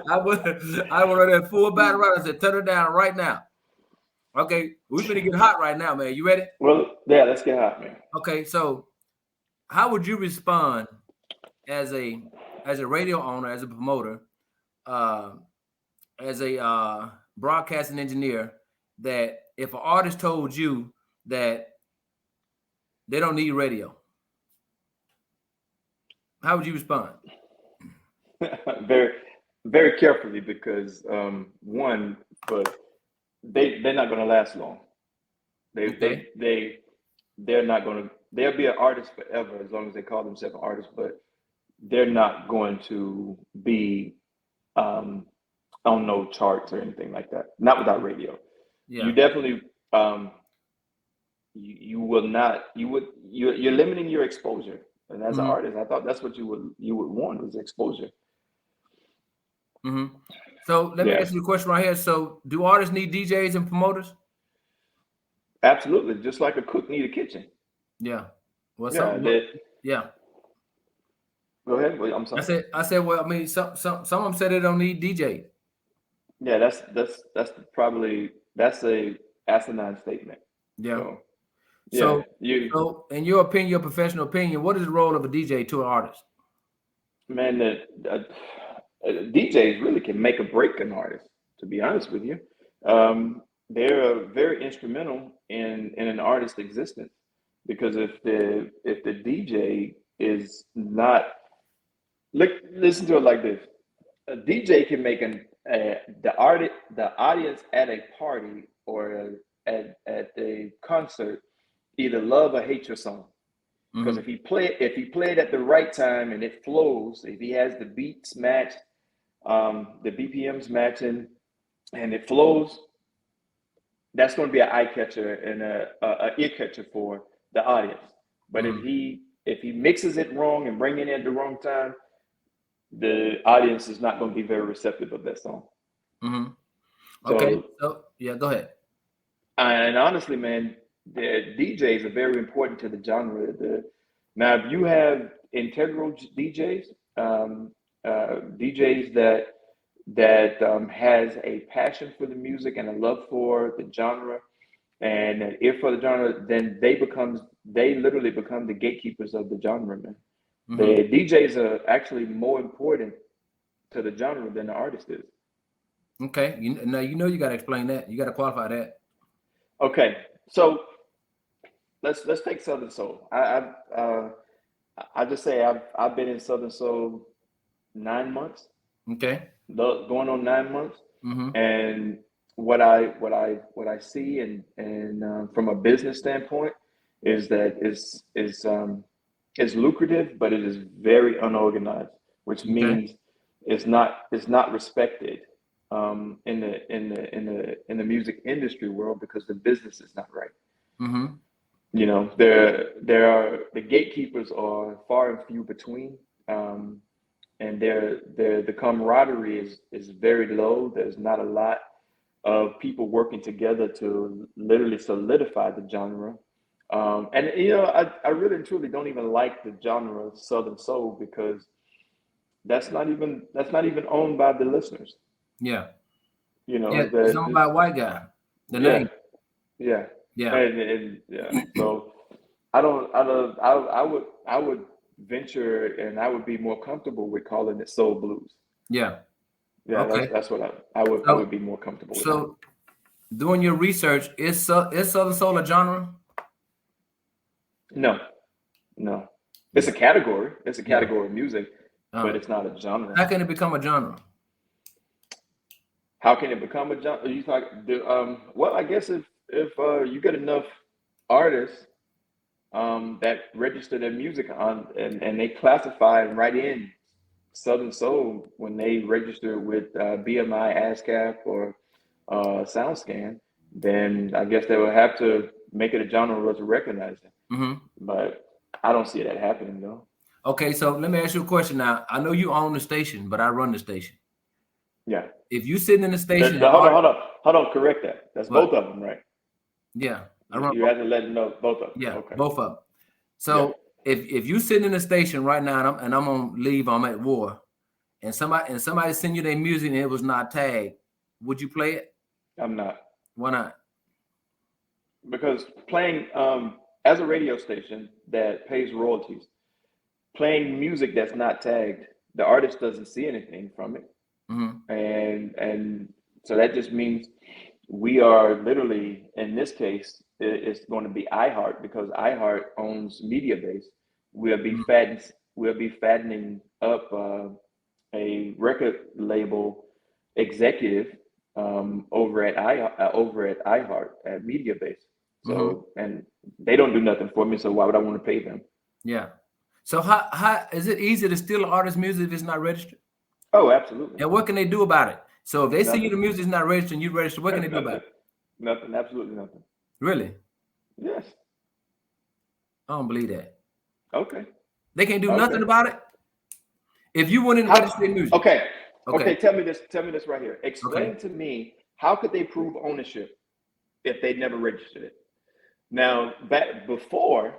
I would have full battle right. I said, turn it down right now. Okay, we're gonna get hot right now, man. You ready? Well, yeah, let's get hot, man. Okay, so how would you respond as a radio owner, as a promoter, as a broadcasting engineer, that if an artist told you that they don't need radio, how would you respond? Very, very carefully, because one, but they're not going to last long. They're not going to. They'll be an artist forever as long as they call themselves an artist, but they're not going to be on no charts or anything like that. Not without radio. Yeah. You definitely you will not. You're limiting your exposure. And as an artist, I thought that's what you would want, was exposure. Mm-hmm. So let me ask you a question right here. So do artists need DJs and promoters? Absolutely, just like a cook need a kitchen. Yeah. Well, yeah. Go ahead. I'm sorry. I said. Well, I mean, some of them said they don't need DJ. Yeah, that's probably a asinine statement. Yeah. So in your opinion, your professional opinion, what is the role of a DJ to an artist? Man, DJs really can make or break an artist, to be honest with you. They're very instrumental in an artist's existence, because if the DJ is not, listen to it like this: a DJ can make the audience at a party or at a concert either love or hate your song. Because if he played at the right time and it flows, if he has the beats matched, the BPMs matching, and it flows, that's going to be an eye catcher and a ear catcher for the audience. But if he mixes it wrong and bringing it at the wrong time, the audience is not going to be very receptive of that song. Okay. So go ahead. And honestly, man, the DJs are very important to the genre. Now, if you have integral DJs, DJs that has a passion for the music and a love for the genre and an ear for the genre, then they literally become the gatekeepers of the genre, man. The DJs are actually more important to the genre than the artist is. Okay. You got to explain that. You got to qualify that. Okay. So let's take Southern Soul. I just say I've been in Southern Soul 9 months. Okay. Going on 9 months. And what I see and from a business standpoint is that it's lucrative, but it is very unorganized, which means it's not respected in the music industry world, because the business is not right. You know, the gatekeepers are far and few between, and the camaraderie is very low. There's not a lot of people working together to literally solidify the genre. And you know, I really and truly don't even like the genre of Southern Soul, because that's not even owned by the listeners. Yeah. You know, it's owned by a white guy. The name. Yeah. And so I would venture, and I would be more comfortable with calling it soul blues. Yeah. Okay. That's what I would be more comfortable with. So doing your research, is Southern Soul a genre? No. It's a category. It's a category of music, but it's not a genre. How can it become a genre? How can it become a genre? You talk. Well, I guess if you get enough artists that register their music on and they classify and write in Southern Soul when they register with BMI, ASCAP, or SoundScan, then I guess they will have to make it a genre to recognize it. But I don't see that happening, though. Okay, so let me ask you a question now. I know you own the station, but I run the station. Yeah. If you sitting in the station, hold on, correct that. That's both of them, right? Yeah. You have to let them know both of them. Yeah, okay. Both of them. So if you sitting in a station right now and I'm on leave, I'm at war, and somebody send you their music and it was not tagged, would you play it? I'm not. Why not? Because playing as a radio station that pays royalties, playing music that's not tagged, the artist doesn't see anything from it. Mm-hmm. And so that just means we are literally, in this case, it's going to be iHeart, because iHeart owns Mediabase. We'll be fattening up a record label executive over at iHeart at Mediabase. So and they don't do nothing for me, so why would I want to pay them? Yeah. So how is it easy to steal an artist's music if it's not registered? Oh, absolutely. And what can they do about it? So if they see you the music is not registered and you register, what can they do about it? Nothing. Absolutely nothing. Really? Yes. I don't believe that. Okay. They can't do nothing about it. If you went in and registered music. Okay. Tell me this right here. Explain to me, how could they prove ownership if they never registered it? Now, back before,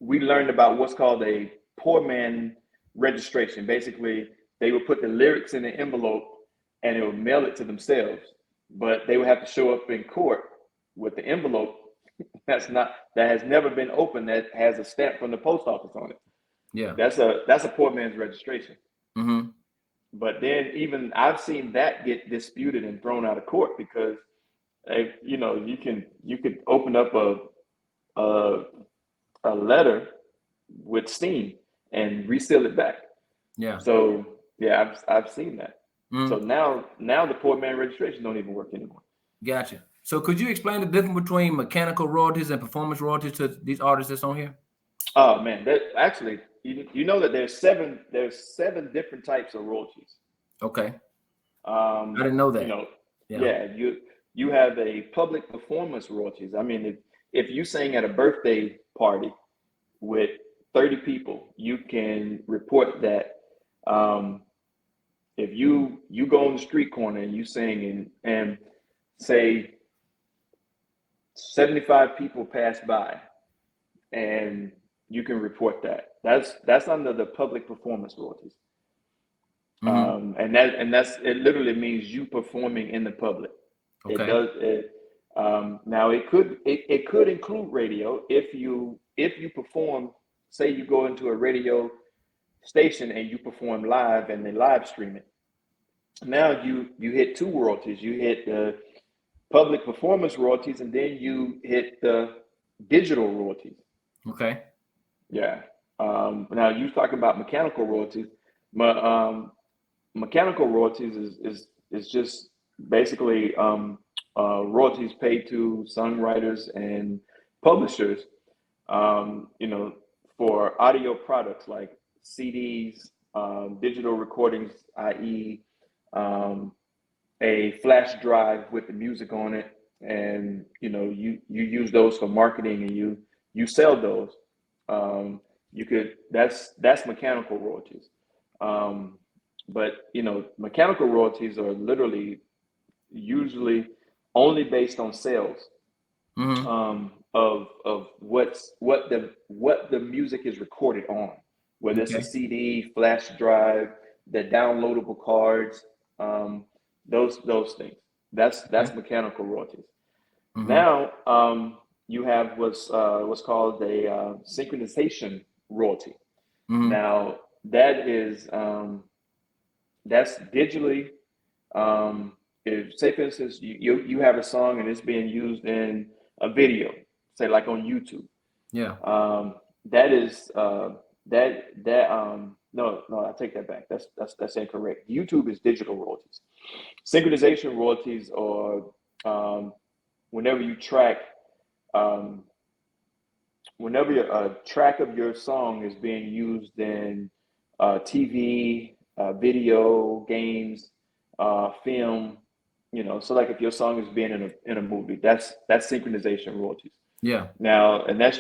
we learned about what's called a poor man registration. Basically, they would put the lyrics in an envelope and it would mail it to themselves, but they would have to show up in court with the envelope that has never been opened, that has a stamp from the post office on it. Yeah, that's a poor man's registration. Mm-hmm. But then even I've seen that get disputed and thrown out of court, because you could open up a letter with steam and reseal it back. Yeah. So yeah, I've seen that. So now the poor man registration don't even work anymore. Gotcha. So could you explain the difference between mechanical royalties and performance royalties to these artists that's on here? Oh man, that actually, you know that there's seven different types of royalties. Okay. I didn't know that. You have a public performance royalties. I mean, if you sing at a birthday party with 30 people, you can report that. If you go on the street corner and you sing and say 75 people pass by, and you can report that. That's under the public performance royalties. And it literally means you performing in the public. Okay. Now it could include radio if you perform. Say you go into a radio station and you perform live and they live stream it. Now you hit two royalties. You hit the public performance royalties, and then you hit the digital royalties. Okay. Yeah. Now you talking about mechanical royalties. Mechanical royalties is just basically royalties paid to songwriters and publishers, for audio products like CDs, digital recordings, i.e. A flash drive with the music on it, and you use those for marketing, and you sell those. That's mechanical royalties. But mechanical royalties are literally usually only based on sales of what the music is recorded on, whether it's a CD, flash drive, the downloadable cards, those things. That's mechanical royalties. Now you have what's called a synchronization royalty. Now that is that's digitally. If, say for instance, you have a song and it's being used in a video, say like on YouTube. Yeah. That is no, I take that back. That's incorrect. YouTube is digital royalties. Synchronization royalties are whenever you track, whenever a track of your song is being used in TV, video, games, film, so like if your song is being in a movie, that's synchronization royalties. Yeah. Now, and that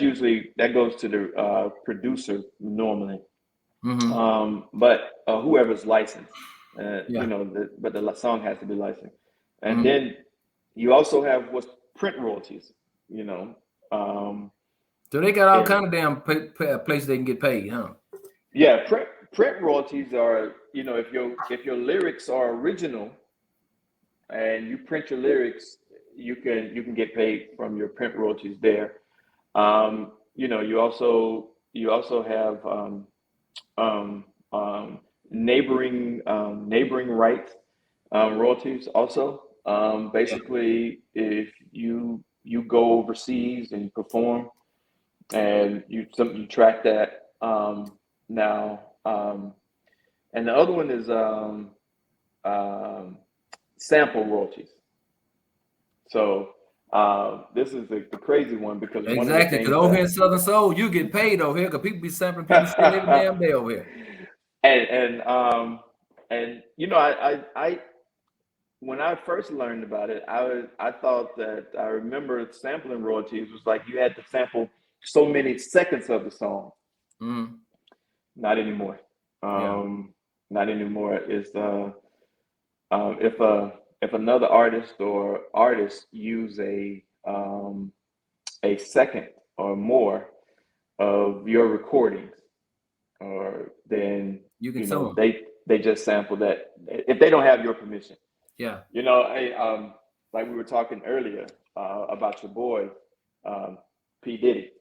goes to the producer normally. But whoever's licensed, but the song has to be licensed. And then you also have what's print royalties. So they got all kind of damn places they can get paid, huh? Yeah, print royalties are, if your lyrics are original and you print your lyrics, you can get paid from your print royalties there. You also have neighboring rights royalties also. Basically, if you go overseas and perform, and you track that now. And the other one is sample royalties. So this is the crazy one because exactly, because over here in Southern Soul, you get paid over here because people be sampling people shit every damn day over here. And I when I first learned about it, I thought that I remember sampling royalties was like you had to sample so many seconds of the song. Mm-hmm. Not anymore. Not anymore. Is if another artist or artists use a second or more of your recordings, or then you can sue them. They just sample that if they don't have your permission. Yeah. Like we were talking earlier about your boy P. Diddy.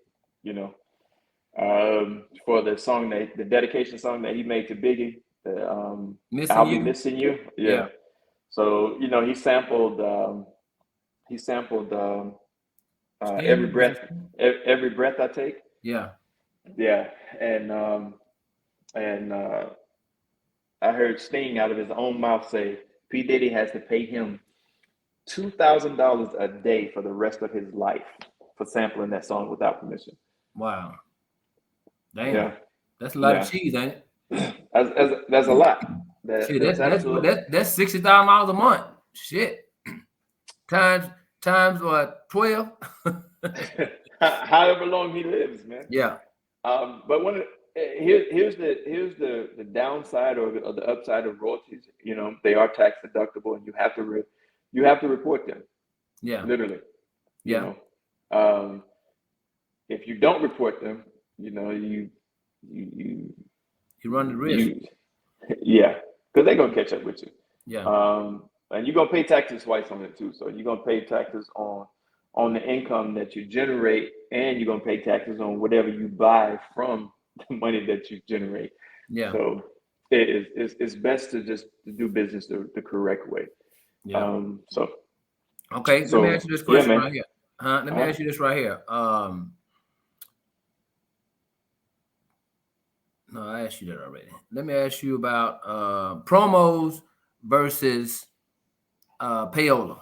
For the song the dedication song that he made to Biggie, I'll Be Missing You. Yeah. So he sampled every breath I take. Yeah. Yeah. And I heard Sting out of his own mouth say P. Diddy has to pay him $2,000 a day for the rest of his life for sampling that song without permission. Wow. Damn. Yeah. That's a lot of cheese, ain't it? That's a lot. That's $60,000 a month. Shit. Times what, 12? However long he lives, man. Yeah. But here's the downside or the upside of royalties. They are tax deductible, and you have to report them. Yeah. Literally. Yeah. If you don't report them, you run the risk. Yeah, because they're gonna catch up with you. Yeah. And you're gonna pay taxes twice on it too. So you're gonna pay taxes on the income that you generate, and you're gonna pay taxes on whatever you buy from the money that you generate. Yeah. So it's best to just do business the correct way. Yeah. Okay. Let me ask you this question right here. Let me ask you this right here. No, I asked you that already. Let me ask you about promos versus payola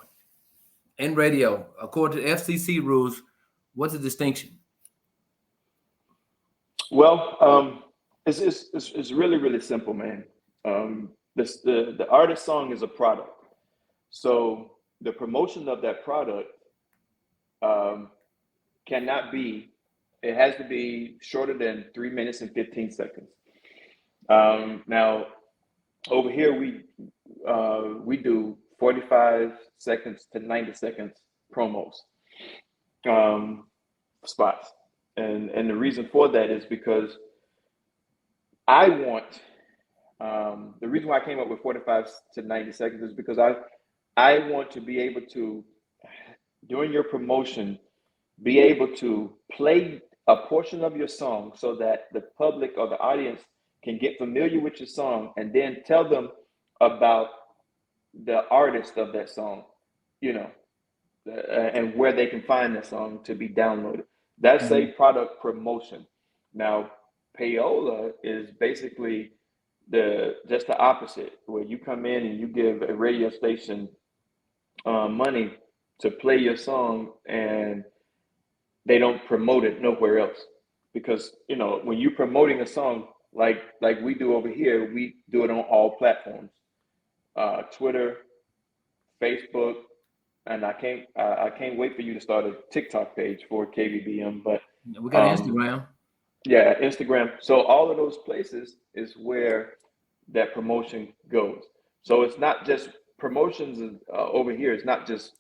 in radio. According to FCC rules, what's the distinction? Well, it's really, really simple, man. The artist song is a product. So the promotion of that product it has to be shorter than 3 minutes and 15 seconds. Now, over here, we do 45 seconds to 90 seconds promos, spots. And the reason for that is because I want, the reason why I came up with 45 to 90 seconds is because I want to be able to, during your promotion, be able to play a portion of your song so that the public or the audience can get familiar with your song, and then tell them about the artist of that song, and where they can find that song to be downloaded. That's a product promotion. Now, payola is basically just the opposite, where you come in and you give a radio station money to play your song, and they don't promote it nowhere else. Because when you're promoting a song like we do over here, we do it on all platforms, Twitter, Facebook, and I can't wait for you to start a TikTok page for KVBM. But we got Instagram. Yeah, Instagram. So all of those places is where that promotion goes. So it's not just promotions over here. It's not just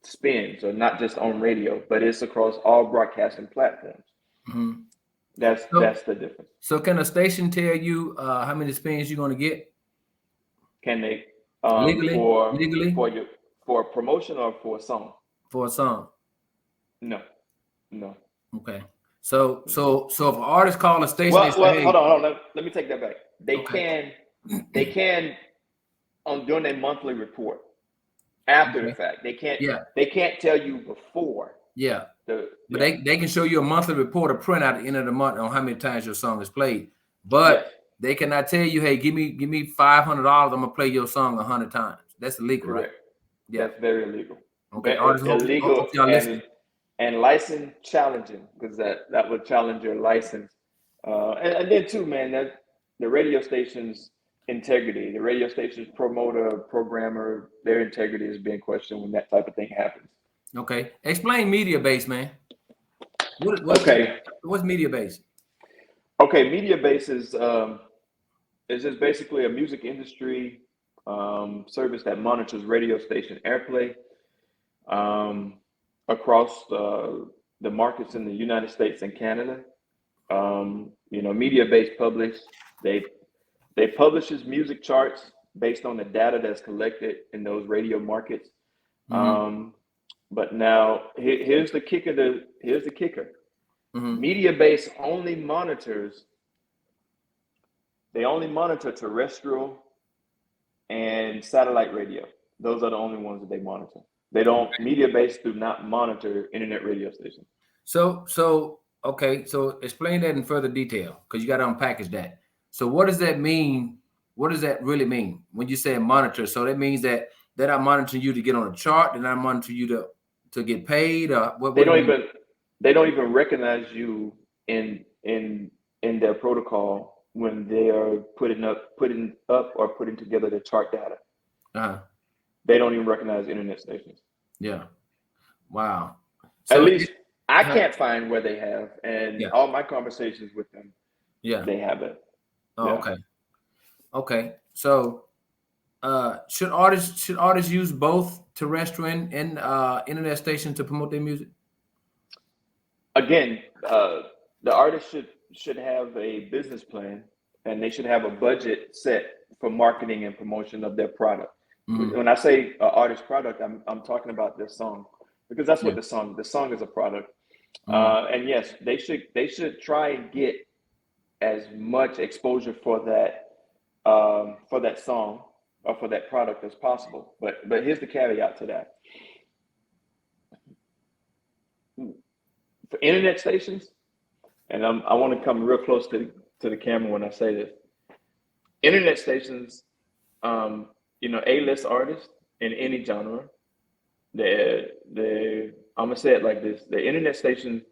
spin, so not just on radio, but it's across all broadcasting platforms. Mm-hmm. That's the difference. So can a station tell you how many spins you're going to get? Can they legally for a promotion or for a song? For a song? No. Okay. So if an artist call a station, well, say, hey, hold on. Let me take that back. They can during their monthly report after the fact. They can't tell you before. Yeah. But they can show you a monthly report or print out at the end of the month on how many times your song is played. But they cannot tell you, hey, give me $500. I'm gonna play your song 100 times. That's illegal, correct. Right? Yeah, that's very illegal. Okay, illegal and license challenging, because that would challenge your license. And then too, man, that the radio station's integrity, the radio station's promoter, programmer, their integrity is being questioned when that type of thing happens. Okay, explain media base, man. What's media base? Okay, media base is just basically a music industry service that monitors radio station airplay across the markets in the United States and Canada. Media base they publishes music charts based on the data that's collected in those radio markets. Mm-hmm. But now here's the kicker. Mm-hmm. Media base only monitors. They only monitor terrestrial and satellite radio. Those are the only ones that they monitor. They don't. Media base do not monitor internet radio stations. So explain that in further detail, because you got to unpackage that. So what does that mean? What does that really mean when you say monitor? So that means that they're not monitoring you to get on a chart. They're not monitoring you to get paid. Or what? They don't even recognize you in their protocol when they are putting up or putting together the chart data. Uh-huh. They don't even recognize internet stations. Yeah. Wow. So at least I can't find where they have, and all my conversations with them, they have it. Oh, yeah. Okay. So, should artists use both terrestrial and internet stations to promote their music? Again, the artist should have a business plan, and they should have a budget set for marketing and promotion of their product. Mm-hmm. When I say artist product, I'm talking about this song, because that's what the song is a product. Mm-hmm. And yes, they should try and get as much exposure for that song or for that product as possible. But here's the caveat to that. For internet stations, and I want to come real close to the camera when I say this. Internet stations, A-list artists in any genre, I'm gonna say it like this: the internet station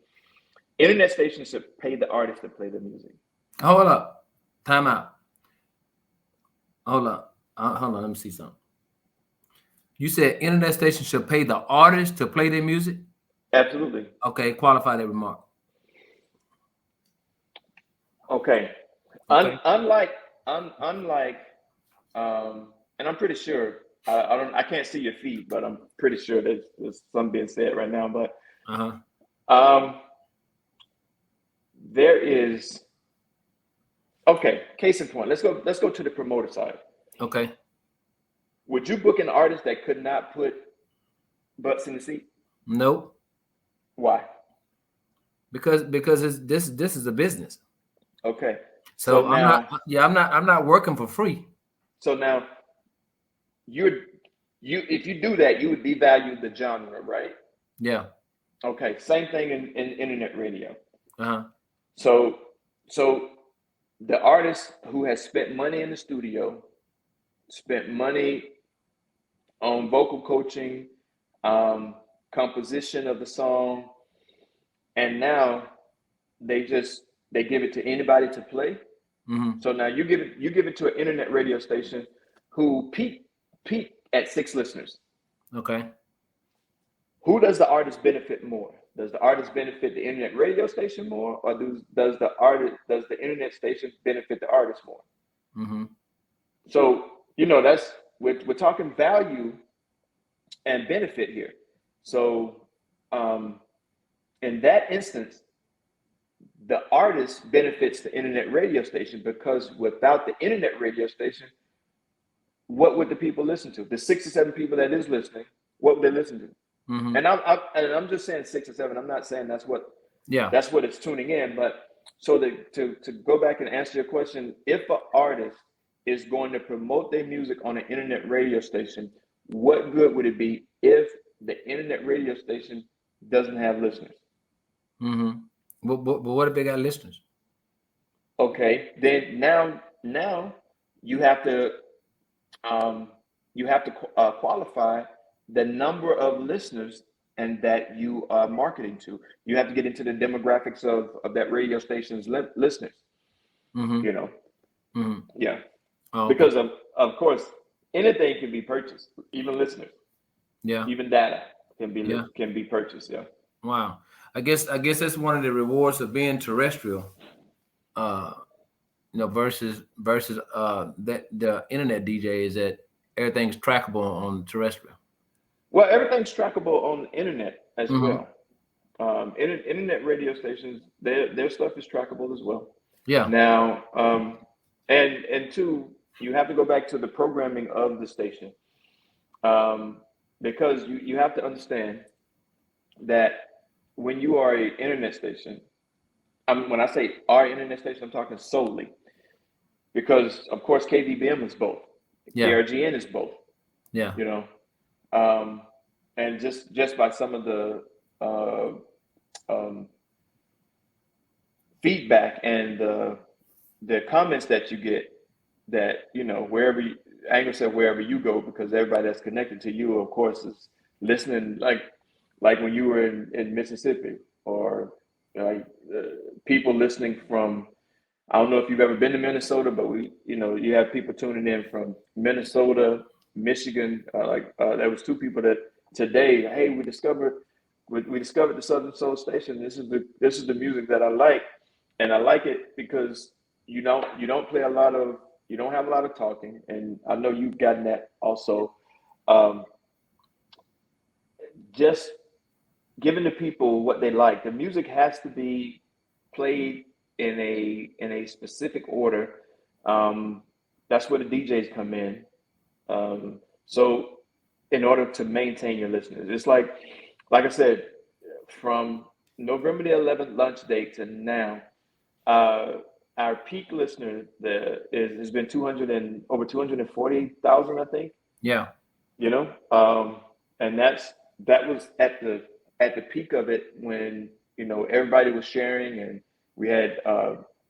should pay the artist to play the music. Hold up, time out. Hold on. Let me see something. You said internet stations should pay the artist to play their music? Absolutely. Okay, qualify that remark. Okay. Unlike, and I'm pretty sure I can't see your feed, but I'm pretty sure there's something being said right now. But there is. Okay, case in point. Let's go to the promoter side. Okay. Would you book an artist that could not put butts in the seat? Nope. Why? Because this is a business. Okay. So I'm not working for free. So now if you do that, you would devalue the genre, right? Yeah. Okay. Same thing in internet radio. Uh-huh. So the artist who has spent money in the studio, spent money on vocal coaching, composition of the song, and now they give it to anybody to play. Mm-hmm. So now you give it to an internet radio station who peak at 6 listeners. Okay. Who does the artist benefit more? Does the artist benefit the internet radio station more, or does the internet station benefit the artist more? Mm-hmm. So we're talking value and benefit here. So in that instance, the artist benefits the internet radio station, because without the internet radio station, what would the people listen to? The 6 or 7 people that is listening, what would they listen to? Mm-hmm. And I'm just saying 6 or 7. I'm not saying that's what it's tuning in. But so to go back and answer your question, if an artist is going to promote their music on an internet radio station, what good would it be if the internet radio station doesn't have listeners? Mm-hmm. But what if they got listeners? Okay, then now you have to qualify the number of listeners and that you are marketing to. You have to get into the demographics of that radio station's listeners. Mm-hmm. You know, mm-hmm. Yeah, okay. Because of course anything can be purchased, even listeners. Yeah, even data can be purchased. Yeah. Wow. I guess that's one of the rewards of being terrestrial. Versus that the internet DJ is that everything's trackable on terrestrial. Well, everything's trackable on the internet as Mm-hmm. well. Internet radio stations, their stuff is trackable as well. Yeah. Now, and two, you have to go back to the programming of the station, because you have to understand that when you are an internet station, when I say our internet station, I'm talking solely, because of course KVBM is both, KRGN is both. Yeah. And just by some of the feedback and the comments that you get, that wherever you go, because everybody that's connected to you, of course, is listening, like when you were in Mississippi, or people listening from, I don't know if you've ever been to Minnesota, but you have people tuning in from Minnesota, Michigan. There was 2 people that today, hey, we discovered the Southern Soul Station. This is the music that I like, and I like it because you don't have a lot of talking, and I know you've gotten that also. Just giving the people what they like. The music has to be played in a specific order. That's where the DJs come in. So in order to maintain your listeners, it's like I said, from November the 11th launch date to now, our peak listener has been over 240,000, I think. Yeah. And that was at the peak of it, when everybody was sharing, and we had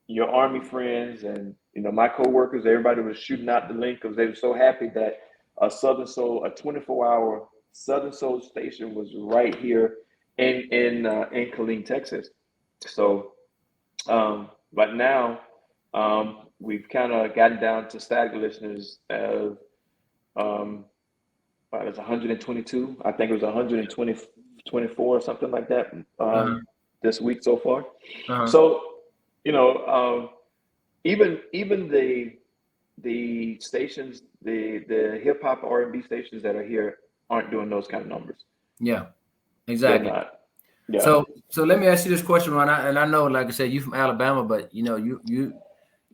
your Army friends and my coworkers. Everybody was shooting out the link because they were so happy that a 24-hour Southern Soul station was right here in Killeen, Texas. So, but now we've kind of gotten down to static listeners of it's 122. I think it was 124 or something like that this week so far. Uh-huh. So, even the stations, the hip hop R&B stations that are here aren't doing those kind of numbers. Yeah, exactly. They're not. Yeah. So let me ask you this question, Ron. And I know, like I said, you from Alabama, but you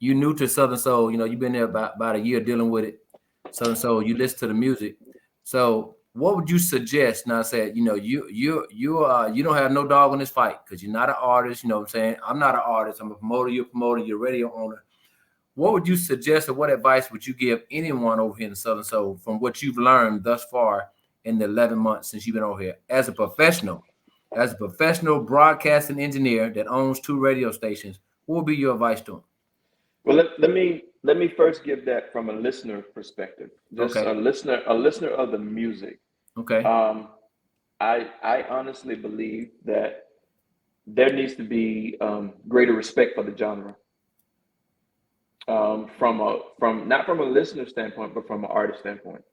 new to Southern Soul. You've been there about a year dealing with it. Southern Soul. You listen to the music. So what would you suggest? Now I said, you don't have no dog in this fight because you're not an artist. You know what I'm saying? I'm not an artist. I'm a promoter. You're a promoter. You're a radio owner. What would you suggest, or what advice would you give anyone over here in Southern Soul from what you've learned thus far in the 11 months since you've been over here as a professional broadcasting engineer that owns 2 radio stations? What would be your advice to them? Well, let me first give that from a listener perspective. Just okay. a listener of the music. Okay. I honestly believe that there needs to be greater respect for the genre. From not from a listener standpoint, but from an artist standpoint.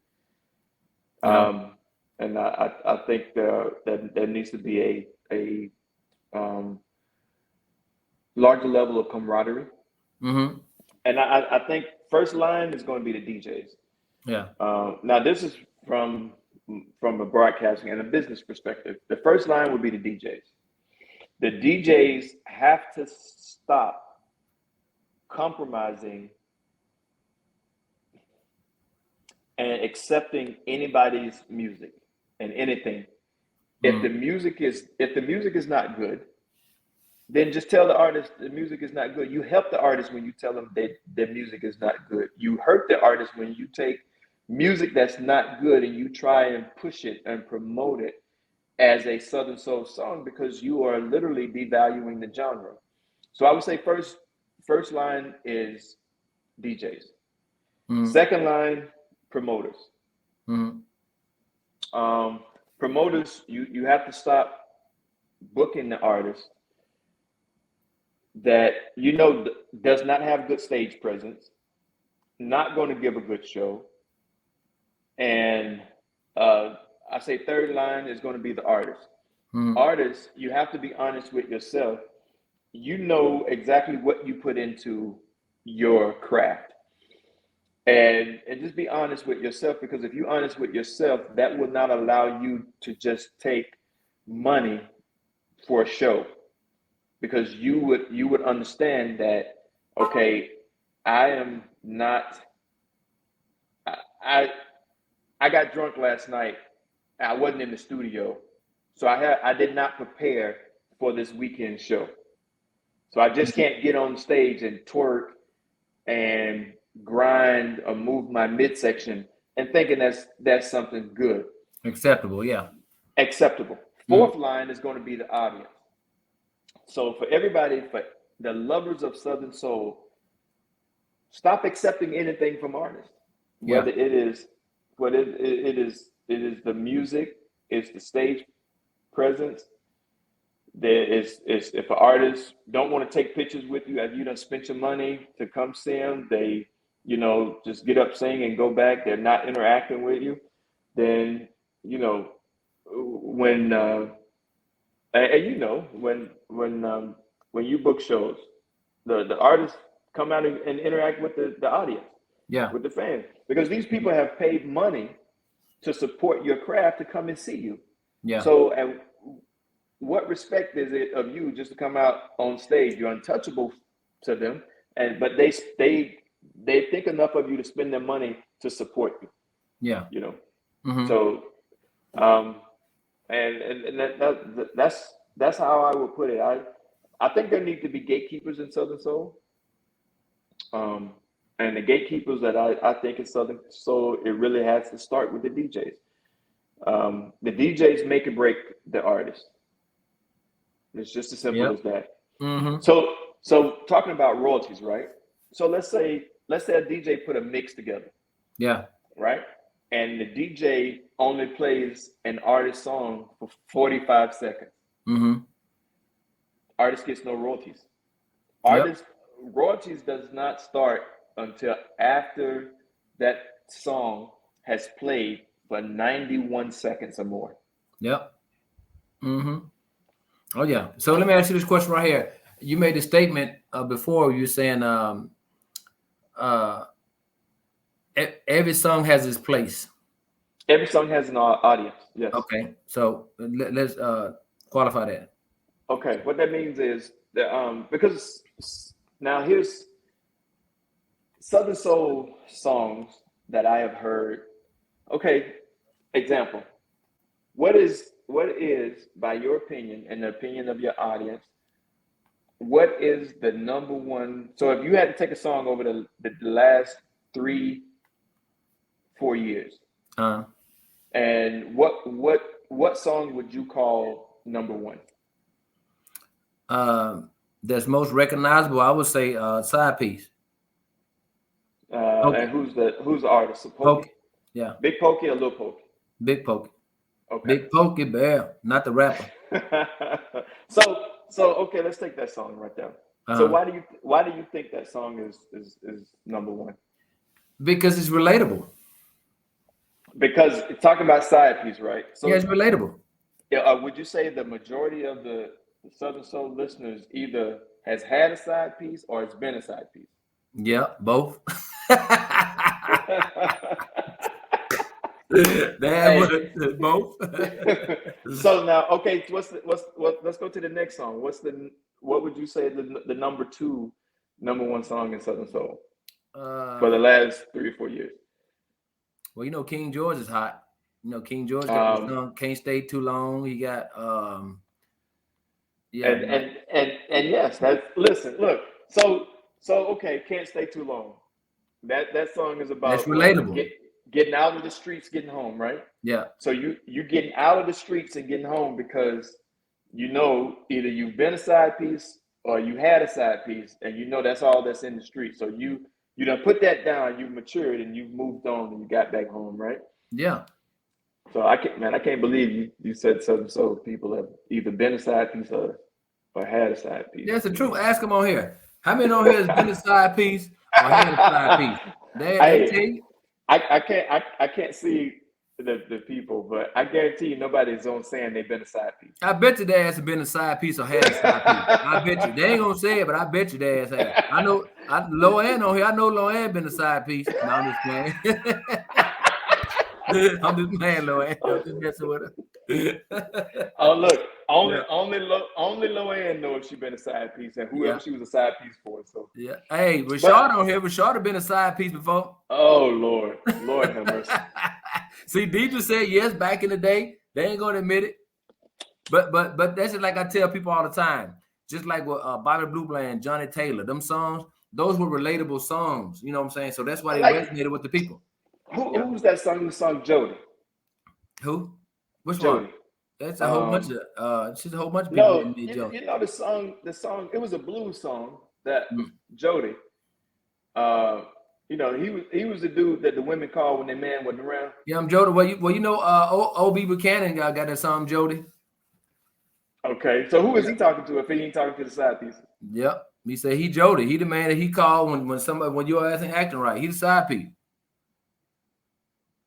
And I think that there needs to be a larger level of camaraderie. Mm-hmm. And I think first line is going to be the DJs. Yeah. Now this is from from a broadcasting and a business perspective. The first line would be the DJs. The DJs have to stop compromising and accepting anybody's music and anything. If the music is not good, then just tell the artist the music is not good. You help the artist when you tell them that their music is not good. You hurt the artist when you take music that's not good and you try and push it and promote it as a Southern Soul song, because you are literally devaluing the genre. So I would say first line is DJs. Second line, promoters. Promoters, you have to stop booking the artist that does not have good stage presence, not going to give a good show. And I say third line is going to be the artist. Artists, you have to be honest with yourself. You know exactly what you put into your craft. And just be honest with yourself, because if you're honest with yourself, that will not allow you to just take money for a show. Because you would understand that, okay, I am not, I got drunk last night. I wasn't in the studio. So I did not prepare for this weekend show. So I just can't get on stage and twerk and grind or move my midsection and thinking that's something good. Acceptable, yeah. Acceptable. Fourth line is going to be the audience. So for everybody, for the lovers of Southern Soul, stop accepting anything from artists. Whether it is the music, it's the stage presence. If an artist don't want to take pictures with you, you done spent your money to come see them, they just get up, sing, and go back. They're not interacting with you. Then when you book shows, the artists come out and interact with the audience, with the fans, because these people have paid money to support your craft, to come and see you. So what respect is it of you just to come out on stage? You're untouchable to them, but they think enough of you to spend their money to support you. So and that's how I would put it. I think there need to be gatekeepers in Southern Soul. And the gatekeepers that I think in Southern Soul, it really has to start with the DJs. The DJs make or break the artist. It's just as simple as that. So talking about royalties, right? So let's say a DJ put a mix together. Right? And the DJ only plays an artist song for 45 seconds. Artist gets no royalties. Royalties does not start until after that song has played for 91 seconds or more. Oh yeah. So let me ask you this question right here. You made a statement before. You're saying every song has its place. Every song has an audience. Yes. Okay. So let's qualify that. Okay. What that means is that because now here's Southern Soul songs that I have heard. Okay. Example. What is, by your opinion and the opinion of your audience, what is the number one? So if you had to take a song over the last 3-4 years, and what song would you call number one? That's most recognizable, I would say, Side Piece. And who's the artist? So Pokey. Yeah. Big Pokey or Lil Pokey? Big Pokey. Okay. Big Pokey Bear, not the rapper. So okay, let's take that song right there. So why do you think that song is number one? Because it's relatable. Because talking about Side Piece, right? So yeah, it's relatable. Yeah. Would you say the majority of the Southern Soul listeners either has had a side piece or it's been a side piece? Yeah, both. Both. So now, okay, let's go to the next song. What would you say the number one song in Southern Soul for the last 3 or 4 years? Well, King George is hot. King George got the song "Can't Stay Too Long." He got and yes, listen, look. So okay, "Can't Stay Too Long." That song is about that's relatable. Getting out of the streets, getting home, right? Yeah. So you getting out of the streets and getting home because either you've been a side piece or you had a side piece, and that's all that's in the street. So you done put that down, you matured, and you moved on, and you got back home, right? Yeah. So I can't believe you said Southern Soul people have either been a side piece or had a side piece. That's the truth. Ask them on here. How many on here has been a side piece or had a side piece? They tell you. I can't see the people, but I guarantee you nobody's on saying they've been a side piece. I bet you their ass have been a side piece or had a side piece. I bet you. They ain't gonna say it, but I bet you their ass have. I know Loanne on here. I know Loanne been a side piece. No, I'm just playing. I'm just playing, Loanne. I'm just messing with her. Oh, look, only Loanne knows she been a side piece, and whoever she was a side piece for. So yeah. Hey, Rashard on here. Rashard have been a side piece before. Oh Lord have mercy. See, Deidre said yes back in the day. They ain't gonna admit it. But that's just like I tell people all the time. Just like with Bobby Blue Bland, Johnny Taylor, them songs, those were relatable songs. You know what I'm saying? So that's why they resonated with the people. Who's that song? Who sung Jody? Who? Which Jody. one? That's a whole bunch of she's a whole bunch of people. No, the song. It was a blues song that Jody. He was the dude that the women called when their man wasn't around. Yeah, I'm Jody. O.B. Buchanan got that song, Jody. Okay, so who is he talking to if he ain't talking to the side piece? Yep. He said he Jody. He the man that he called when your ass ain't acting right. He the side piece.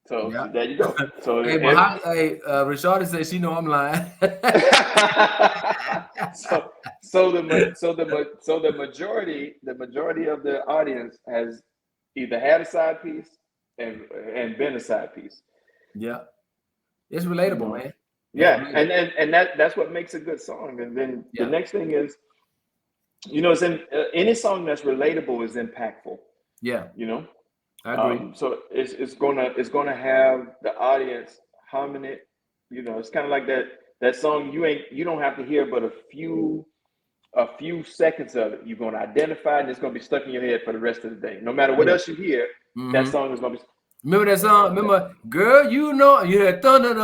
So there you go. So Rashada says she know I'm lying. so the majority of the audience has either had a side piece and been a side piece. Yeah, it's relatable, man. Yeah, and that's what makes a good song. And then the next thing is, it's in any song that's relatable is impactful. Yeah, I agree. So it's gonna have the audience humming it. It's kind of like that song. You don't have to hear but a few seconds of it. You're gonna identify, and it's gonna be stuck in your head for the rest of the day. No matter what else you hear, that song is gonna be. Remember that song? Remember, girl, you hear thunder,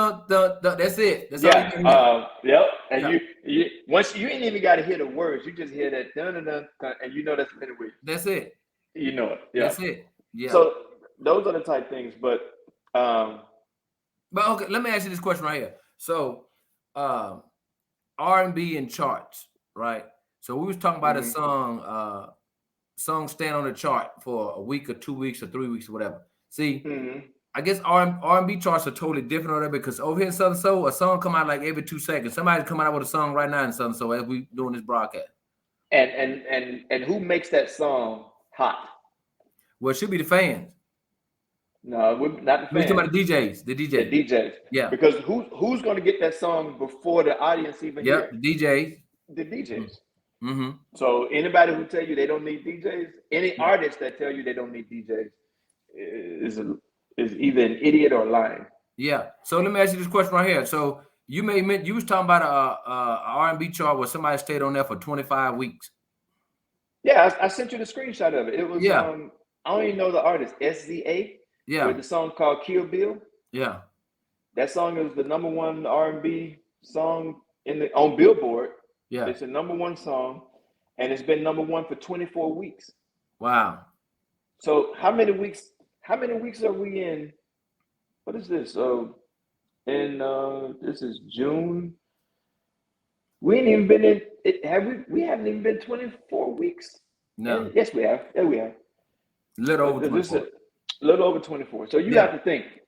that's it. That's all you can hear. Yep. And you once you ain't even got to hear the words. You just hear that dun, and that's a minute with you. That's it. You know it. Yeah. That's it. Yeah. So those are the type things, but okay, let me ask you this question right here. So R&B and charts, right? So we was talking about a song stand on the chart for a week or 2 weeks or 3 weeks or whatever. See, I guess R&B charts are totally different over there because over here in Southern Soul, a song come out like every 2 seconds. Somebody's coming out with a song right now in Southern Soul as we doing this broadcast. And who makes that song hot? Well, it should be the fans. No, not the fans. We're talking about the DJs. The DJs. Yeah. Because who's going to get that song before the audience even hear it? The DJs. The DJs. Mm-hmm. So anybody who tell you they don't need DJs, any artist that tell you they don't need DJs is either an idiot or lying. Yeah. So let me ask you this question right here. So you was talking about a R&B chart where somebody stayed on there for 25 weeks. Yeah, I sent you the screenshot of it. It was I don't even know the artist, SZA. Yeah. With the song called Kill Bill. Yeah. That song is the number one R&B song on Billboard. Yeah. It's a number one song, and it's been number one for 24 weeks. Wow. So how many weeks are we in? What is this? This is June. We ain't even been in it. We haven't even been 24 weeks. No. And yes, we have. Yeah, we have. Little over 24. Little over 24. So you have to think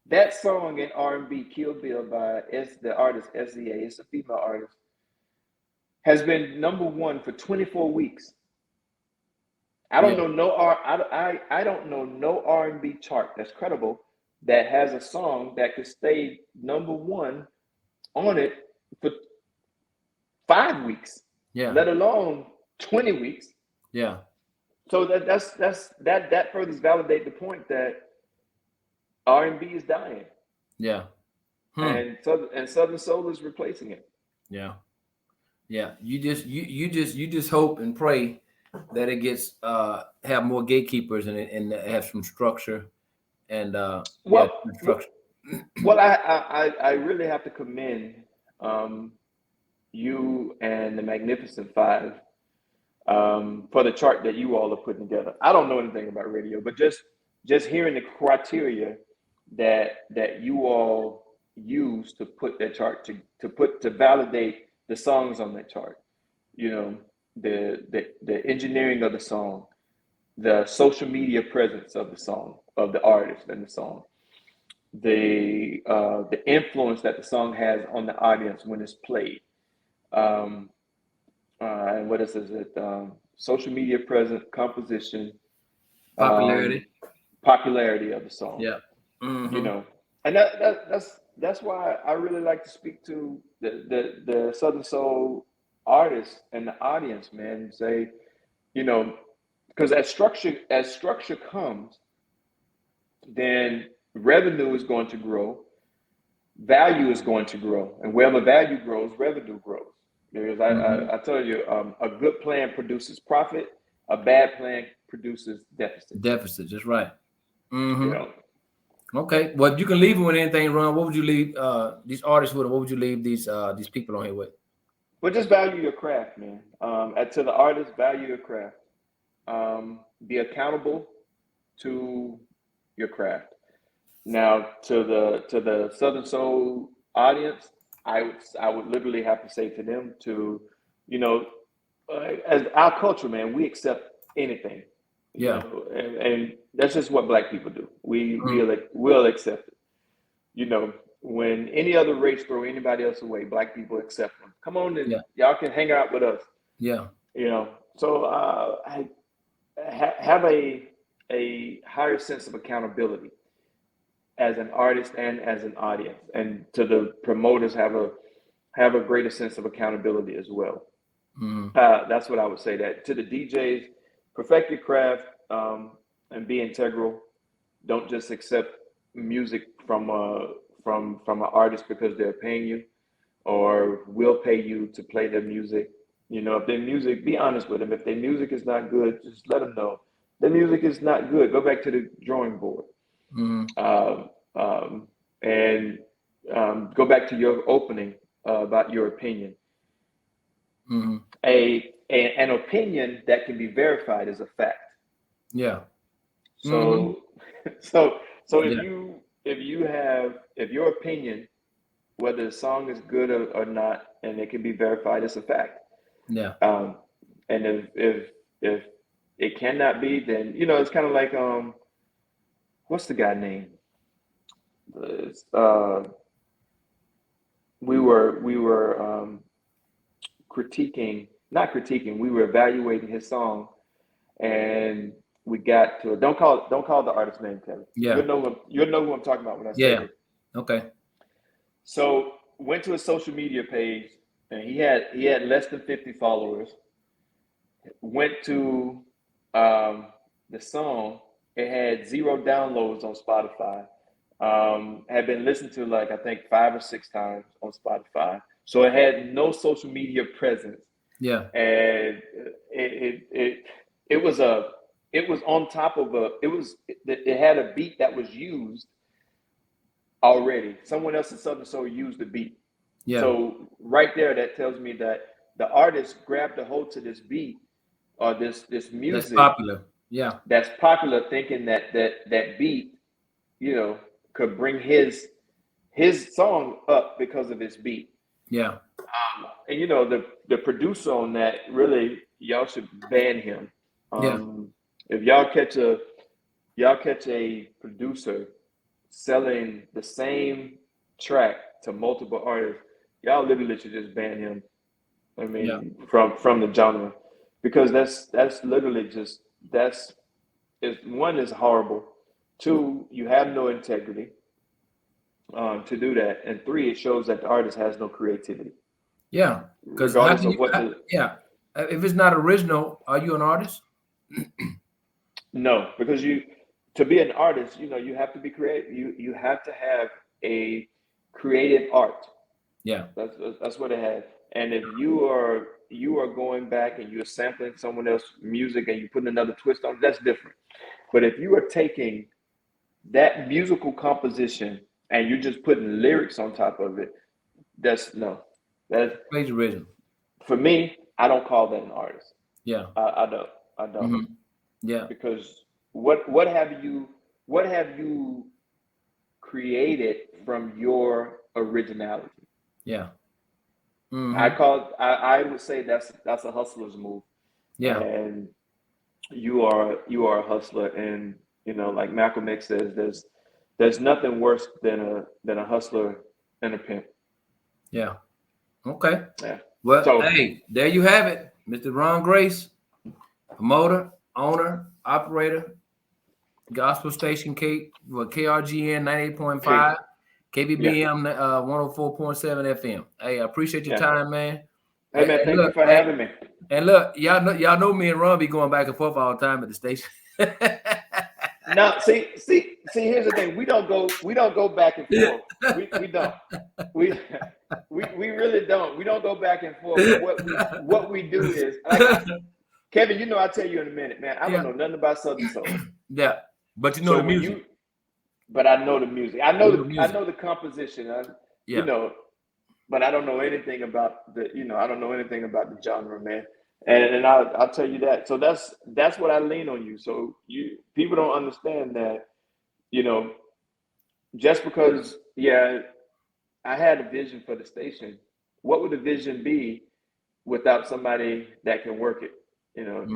that song in R&B, Kill Bill by the artist SZA, it's a female artist, has been number one for 24 weeks. I don't know no R&B chart that's credible that has a song that could stay number one on it for 5 weeks, let alone 20 weeks. Yeah. So that further validates the point that R&B is dying. Yeah. And Southern Soul is replacing it. Yeah. Yeah. You just hope and pray that it gets have more gatekeepers and have some structure and structure. Well, I really have to commend you and the Magnificent Five for the chart that you all are putting together. I don't know anything about radio, but just hearing the criteria that you all use to put that chart to validate the songs on that chart. You know, the engineering of the song, the social media presence of the song, of the artist and the song, the influence that the song has on the audience when it's played, and what is it? Social media presence, composition, popularity of the song. Yeah, you know, and that's why I really like to speak to the Southern Soul artists and the audience, man. And say, you know, because as structure comes, then revenue is going to grow, value is going to grow, and wherever value grows, revenue grows. Because I tell you, a good plan produces profit, a bad plan produces deficit. Deficit, just right. You know. Okay, well, you can leave them with anything, Ron. What would you leave these artists with? Or what would you leave these people on here with? Well, just value your craft, man. To the artist, value your craft. Be accountable to your craft. Now, to the Southern Soul audience, I would literally have to say to them to, you know, as our culture, man, we accept anything. Yeah. You know, and that's just what Black people do. We'll accept it. You know, when any other race throw anybody else away, Black people accept them. Come on, and y'all can hang out with us. Yeah. You know, so I have a higher sense of accountability as an artist and as an audience, and to the promoters have a greater sense of accountability as well. That's what I would say. That to the DJs, perfect your craft and be integral. Don't just accept music from an artist because they're paying you or will pay you to play their music. You know, if their music, be honest with them. If their music is not good, just let them know their music is not good. Go back to the drawing board. And go back to your opening about your opinion. An opinion that can be verified is a fact. Yeah. So if your opinion, whether the song is good or not, and it can be verified, it's a fact. Yeah. And if it cannot be, then, you know, it's kind of like what's the guy name? We were we were evaluating his song, and we got to don't call the artist name, Kevin. Yeah. You'll know who I'm talking about when I say it. Okay. So went to his social media page, and he had less than 50 followers. Went to the song, it had 0 downloads on Spotify. Had been listened to like I think 5 or 6 times on Spotify. So it had no social media presence. Yeah. And it was on top of it had a beat that was used already. Someone else in Southern Soul used the beat. Yeah. So right there, that tells me that the artist grabbed a hold to this beat or this music that's popular. Yeah. That's popular, thinking that beat, you know, could bring his song up because of his beat. Yeah. And you know, the producer on that, really, y'all should ban him. If y'all catch a producer selling the same track to multiple artists, y'all literally should just ban him. I mean, from the genre, because that's literally just is horrible. 2, you have no integrity to do that, and 3, it shows that the artist has no creativity. Yeah, because regardless of what if it's not original, are you an artist? No, because to be an artist, you have to be creative. You have to have a creative art. Yeah, that's what it has. And if you are going back and you're sampling someone else's music and you put another twist on it, that's different. But if you are taking that musical composition and you're just putting lyrics on top of it, that's plagiarism. For me, I don't call that an artist. Yeah, I don't. Mm-hmm. Yeah, because what have you created from your originality? Yeah. Mm-hmm. I would say that's a hustler's move. Yeah. And you are a hustler, and like Malcolm X says, there's nothing worse than a hustler and a pimp. Yeah. Okay. Yeah. Well, hey, there you have it, Mr. Ron Grace, promoter, owner, operator, gospel station KRGN 98.5. KBBM 104.7 FM. Hey, I appreciate your time, man. Hey, man, thank you for having me. And look, y'all know me and Ron be going back and forth all the time at the station. No, see, here's the thing. We don't go back and forth. We don't. We really don't. We don't go back and forth. What we do is, Kevin, I'll tell you in a minute, man. I don't know nothing about Southern Soul. Yeah, but you know the music. But I know the music. I know the composition. But I don't know anything about I don't know anything about the genre, man. And I'll tell you that. So that's what I lean on you. So people don't understand that, just because I had a vision for the station. What would the vision be without somebody that can work it?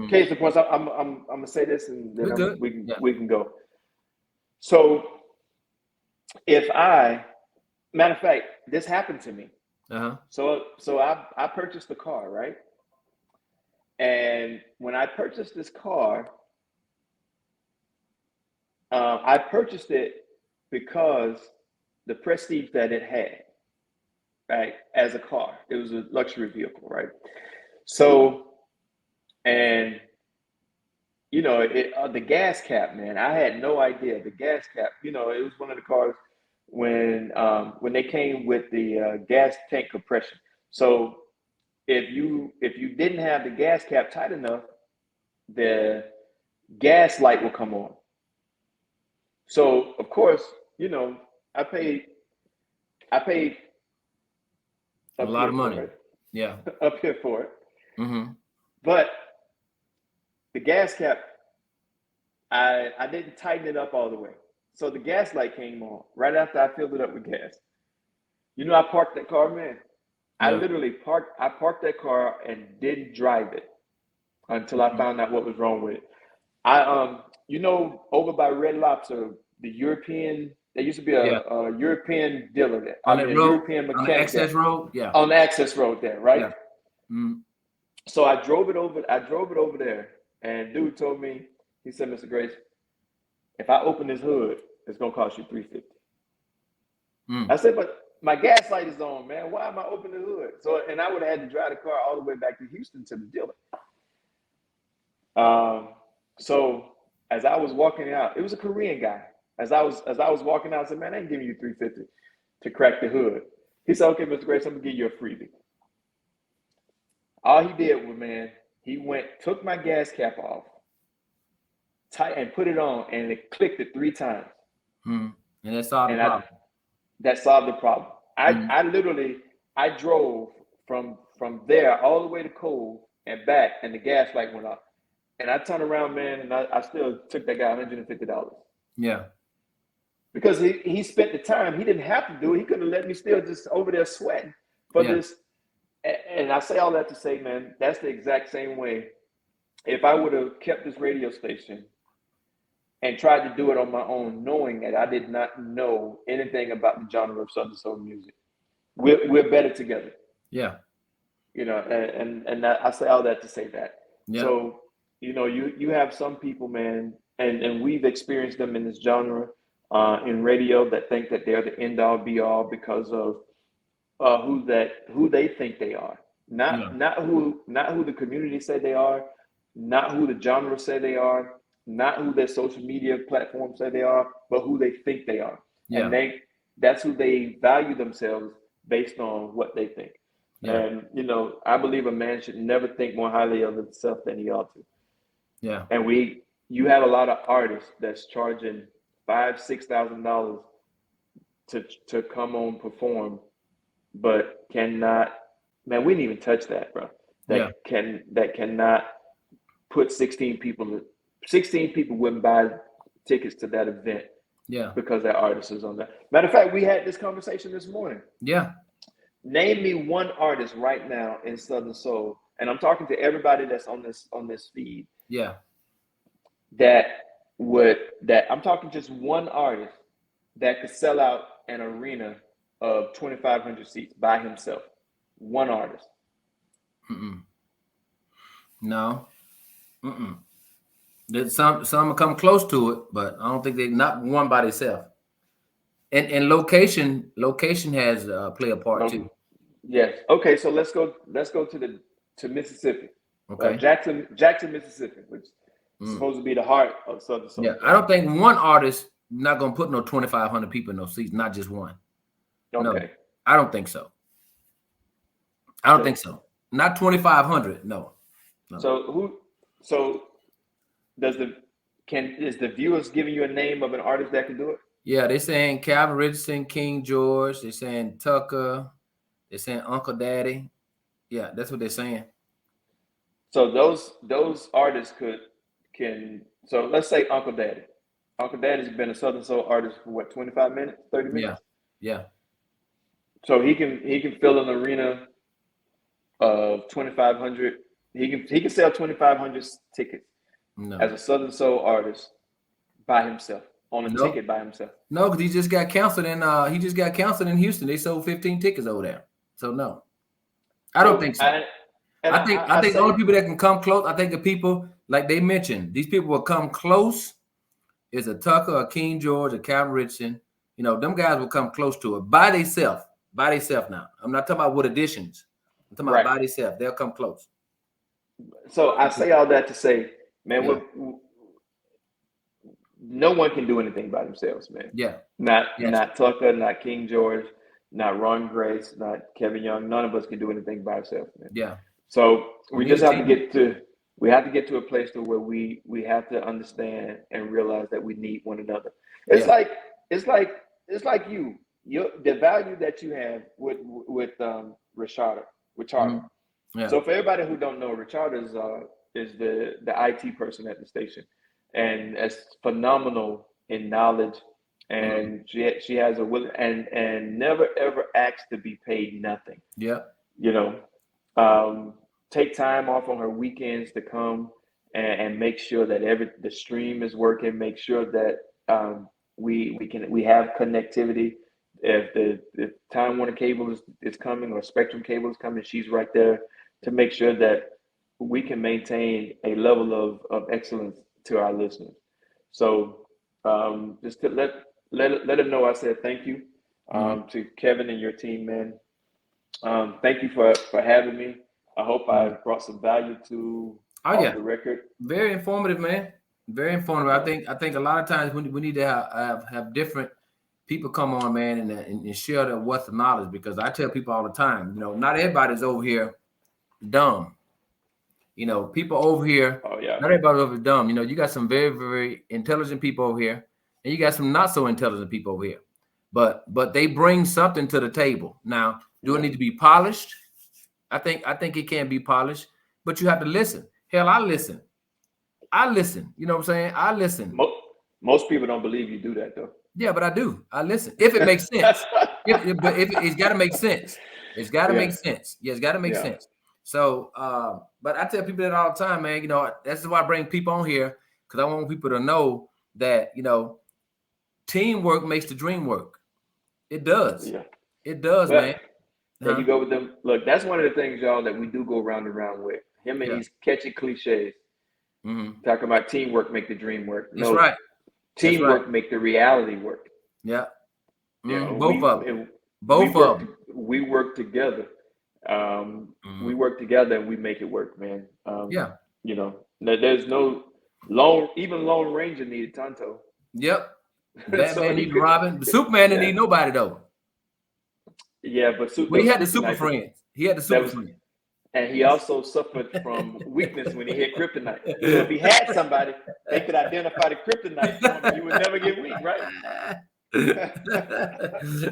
Case in point, I'm gonna say this and then we can go. So matter of fact, this happened to me. So I purchased a car, right? And when I purchased this car, I purchased it because the prestige that it had, right? As a car, it was a luxury vehicle, right? So, and the gas cap, man, I had no idea. The gas cap, it was one of the cars when they came with the gas tank compression. So if you didn't have the gas cap tight enough, the gas light will come on. So of course, I paid a lot of money. Yeah, up here for it. Mm-hmm. But the gas cap, I didn't tighten it up all the way. So the gas light came on right after I filled it up with gas. I parked that car, man. I literally parked that car and didn't drive it until I found out what was wrong with it. Over by Red Lobster, the European, there used to be a European dealer there. European mechanic. On the access road? Yeah. On the access road there, right? Yeah. Mm-hmm. So I drove it over there, and dude told me, he said, Mr. Grace, if I open this hood, it's gonna cost you $350. I said, but my gas light is on, man. Why am I opening the hood? So, and I would have had to drive the car all the way back to Houston to the dealer. So as I was walking out, it was a Korean guy. As I was walking out, I said, man, I ain't giving you $350 to crack the hood. He said, okay, Mr. Grace, I'm gonna give you a freebie. All he did was, man, he took my gas cap off, and put it on, and it clicked it 3 times. And that solved the problem. That solved the problem. I drove from there all the way to Cove and back, and the gas light went off. And I turned around, man, and I still took that guy $150. Yeah. Because he spent the time. He didn't have to do it. He could have let me still just over there sweating for this. And I say all that to say, man, that's the exact same way. If I would have kept this radio station and tried to do it on my own, knowing that I did not know anything about the genre of Southern Soul music, we're better together. Yeah. And I say all that to say that. Yeah. So, you have some people, man, and we've experienced them in this genre, in radio, that think that they're the end all be all because of who they think they are, not who the community say they are, not who the genre say they are, not who their social media platforms say they are, but who they think they are. Yeah. And that's who they value themselves based on what they think. Yeah. And I believe a man should never think more highly of himself than he ought to. Yeah. And you have a lot of artists that's charging $5,000-$6,000 to come on perform, but cannot. Man, we didn't even touch that, bro. That cannot put 16 people. 16 people wouldn't buy tickets to that event. Yeah. Because that artist is on that. Matter of fact, we had this conversation this morning. Yeah. Name me one artist right now in Southern Soul, and I'm talking to everybody that's on this feed. Yeah. I'm talking just one artist that could sell out an arena of 2,500 seats by himself. One artist. No. There's some come close to it, but I don't think they not one by themselves. And location has play a part too. Yes. Okay. So let's go to Mississippi. Okay. Jackson, Mississippi, which is supposed to be the heart of Southern Soul. Yeah. I don't think one artist not gonna put no 2,500 people in those seats. Not just one. Okay. No, I don't think so. I don't think so. Not 2,500. No. So is the viewers giving you a name of an artist that can do it? Yeah, they're saying Calvin Richardson, King George. They're saying Tucker. They're saying Uncle Daddy. Yeah, that's what they're saying. So those artists can. So let's say Uncle Daddy. Uncle Daddy's been a Southern Soul artist for what, 25 minutes, 30 minutes? Yeah. So he can fill an arena of 2,500. He can sell 2,500 tickets as a Southern Soul artist by himself on a ticket by himself. No, because he just got canceled in Houston. They sold 15 tickets over there. So no, I don't think so. I think the only people that can come close, I think the people like they mentioned, these people will come close. Is a Tucker, a King George, a Calvin Richardson. Them guys will come close to it by themselves. By themselves now. I'm not talking about with additions. I'm talking about by themselves. They'll come close. So I say all that to say, man, no one can do anything by themselves, man. Yeah. Not Tucker, not King George, not Ron Grace, not Kevin Young. None of us can do anything by ourselves, man. Yeah. So we just have to get to a place to where we have to understand and realize that we need one another. It's like you. The value that you have with Richard. Yeah. So for everybody who don't know, Richard is the IT person at the station, and as phenomenal in knowledge, and she has a will and never ever asks to be paid nothing. Yeah. Take time off on her weekends to come and make sure that the stream is working. Make sure that we have connectivity. If the Time Warner cable is coming or Spectrum cable is coming, she's right there to make sure that we can maintain a level of excellence to our listeners. So just to let them know I said thank you to Kevin and your team, man. Thank you for having me. I hope I brought some value to the record. Very informative, man. Very informative. I think a lot of times we need to have different people come on, man, and share their wealth of knowledge, because I tell people all the time, not everybody's over here dumb. People over here, not everybody's over dumb. You got some very, very intelligent people over here, and you got some not so intelligent people over here. But they bring something to the table. Now, do it need to be polished? I think it can be polished, but you have to listen. Hell, I listen. You know what I'm saying? I listen. Most people don't believe you do that, though. Yeah, but I do. I listen. If it makes sense. But it's got to make sense. It's got to make sense. Yeah, it's got to make sense. So, but I tell people that all the time, man. That's why I bring people on here, because I want people to know that, teamwork makes the dream work. It does. Yeah. It does, man. There you go with them. Look, that's one of the things, y'all, that we do go round and round with. Him and these catchy cliches. Talking about teamwork make the dream work. That's right. Teamwork make the reality work. Yeah. You know, both of them. We work together. We work together and we make it work, man. You know, there's no Lone Ranger needed Tonto. Yep. Batman needed Robin. But Superman didn't need nobody though. Yeah, but he had the super friends. He had the super friends. And he also suffered from weakness when he hit kryptonite. So if he had somebody, they could identify the kryptonite for him, he would never get weak, right?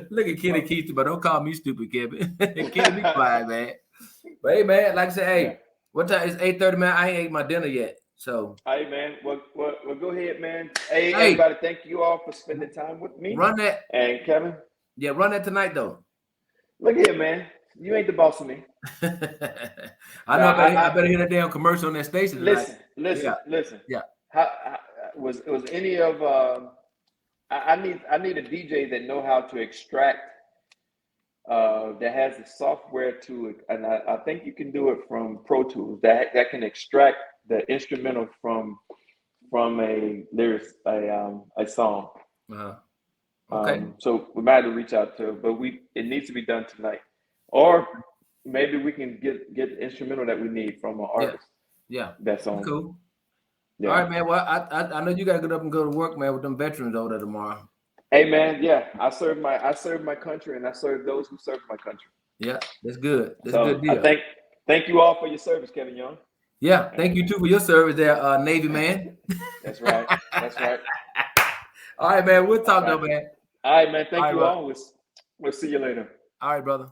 Look at Kenny Keith, but don't call me stupid, Kevin. Kenny, be quiet, man. But hey, man, like I said, hey, what time? It's 8:30, man. I ain't ate my dinner yet. So hey, man, well, go ahead, man. Hey, everybody, thank you all for spending time with me. Run that. And Kevin. Yeah, run that tonight, though. Look here, man. You ain't the boss of me. I know. I better hear that damn commercial on that station tonight. Listen. Yeah. How was any of I need a DJ that know how to extract that has the software to it, and I think you can do it from Pro Tools that can extract the instrumental from a song. Okay. So we might have to reach out to, but it needs to be done tonight, or maybe we can get the instrumental that we need from an artist. Yeah. That's on. Cool. Yeah. All right, man. Well, I know you gotta get up and go to work, man, with them veterans over there tomorrow. Hey, man. Yeah, I serve my country, and I serve those who serve my country. Yeah, that's good. That's a good deal. Thank you all for your service, Kevin Young. Yeah, thank you too for your service there, Navy man. That's right. That's right. All right, man. We'll talk though, man. All right, man. Thank you all. We'll see you later. All right, brother.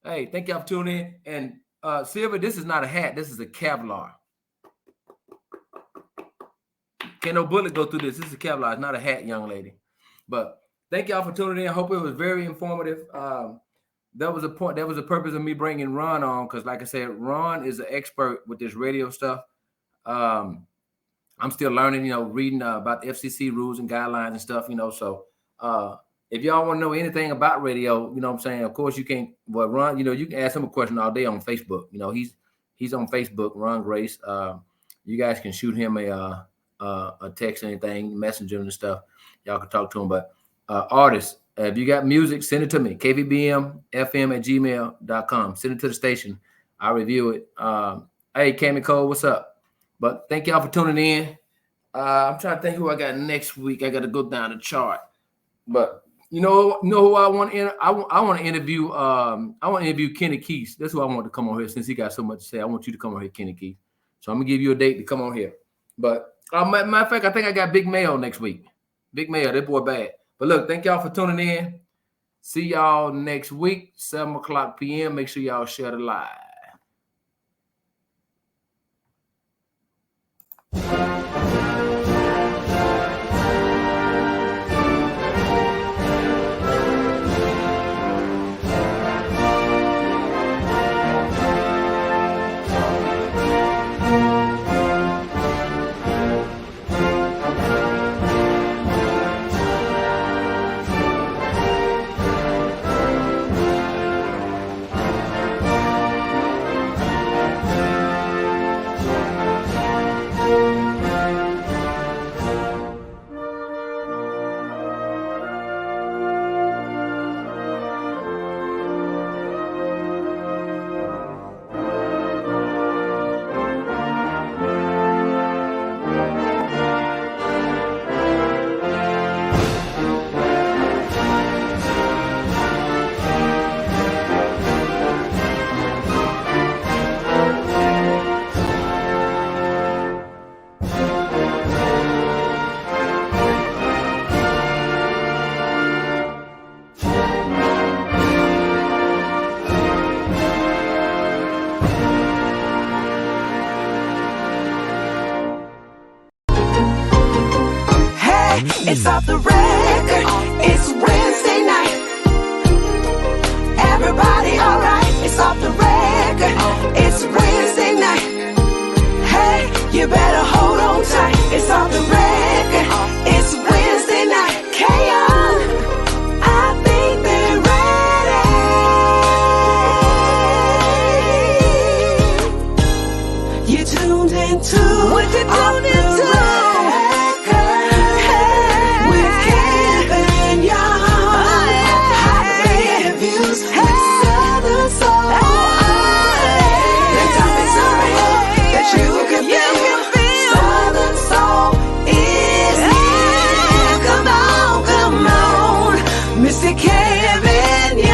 Hey, thank y'all for tuning in. And Silver, this is not a hat. This is a Kevlar. Can't no bullet go through this. This is a Kevlar. It's not a hat, young lady. But thank y'all for tuning in. I hope it was very informative. That was a point. That was the purpose of me bringing Ron on, because, like I said, Ron is an expert with this radio stuff. I'm still learning, reading about the FCC rules and guidelines and stuff, So if y'all want to know anything about radio, what I'm saying, of course you can't. Well, Ron, you can ask him a question all day on Facebook. He's on Facebook, Ron Grace. You guys can shoot him a text or anything, messenger and stuff. Y'all can talk to him. But artists, if you got music, send it to me. kvbmfm@gmail.com. Send it to the station. I'll review it. Hey, Cammy Cole, what's up? But thank y'all for tuning in. I'm trying to think who I got next week. I got to go down the chart. But you know who I want to I want to interview. I want to interview Kenny Keith. That's who I want to come on here, since he got so much to say. I want you to come on here, Kenny Keith. So I'm gonna give you a date to come on here. But matter of fact, I think I got Big Mayo next week. Big Mayo, that boy bad. But look, thank y'all for tuning in. See y'all next week, 7:00 p.m. Make sure y'all share the live. It's off the record. It's Wednesday night. Everybody alright? It's off the record. It's Wednesday night. Hey, you better hold on tight. It's off the record. It's Wednesday night. K-On, I think they're ready. You tuned in. into what you tuned into. With Kevin Young. Hot reviews with Southern Soul. The topics are real that you can feel. Southern Soul is here. Come on, Mr. Kevin Young.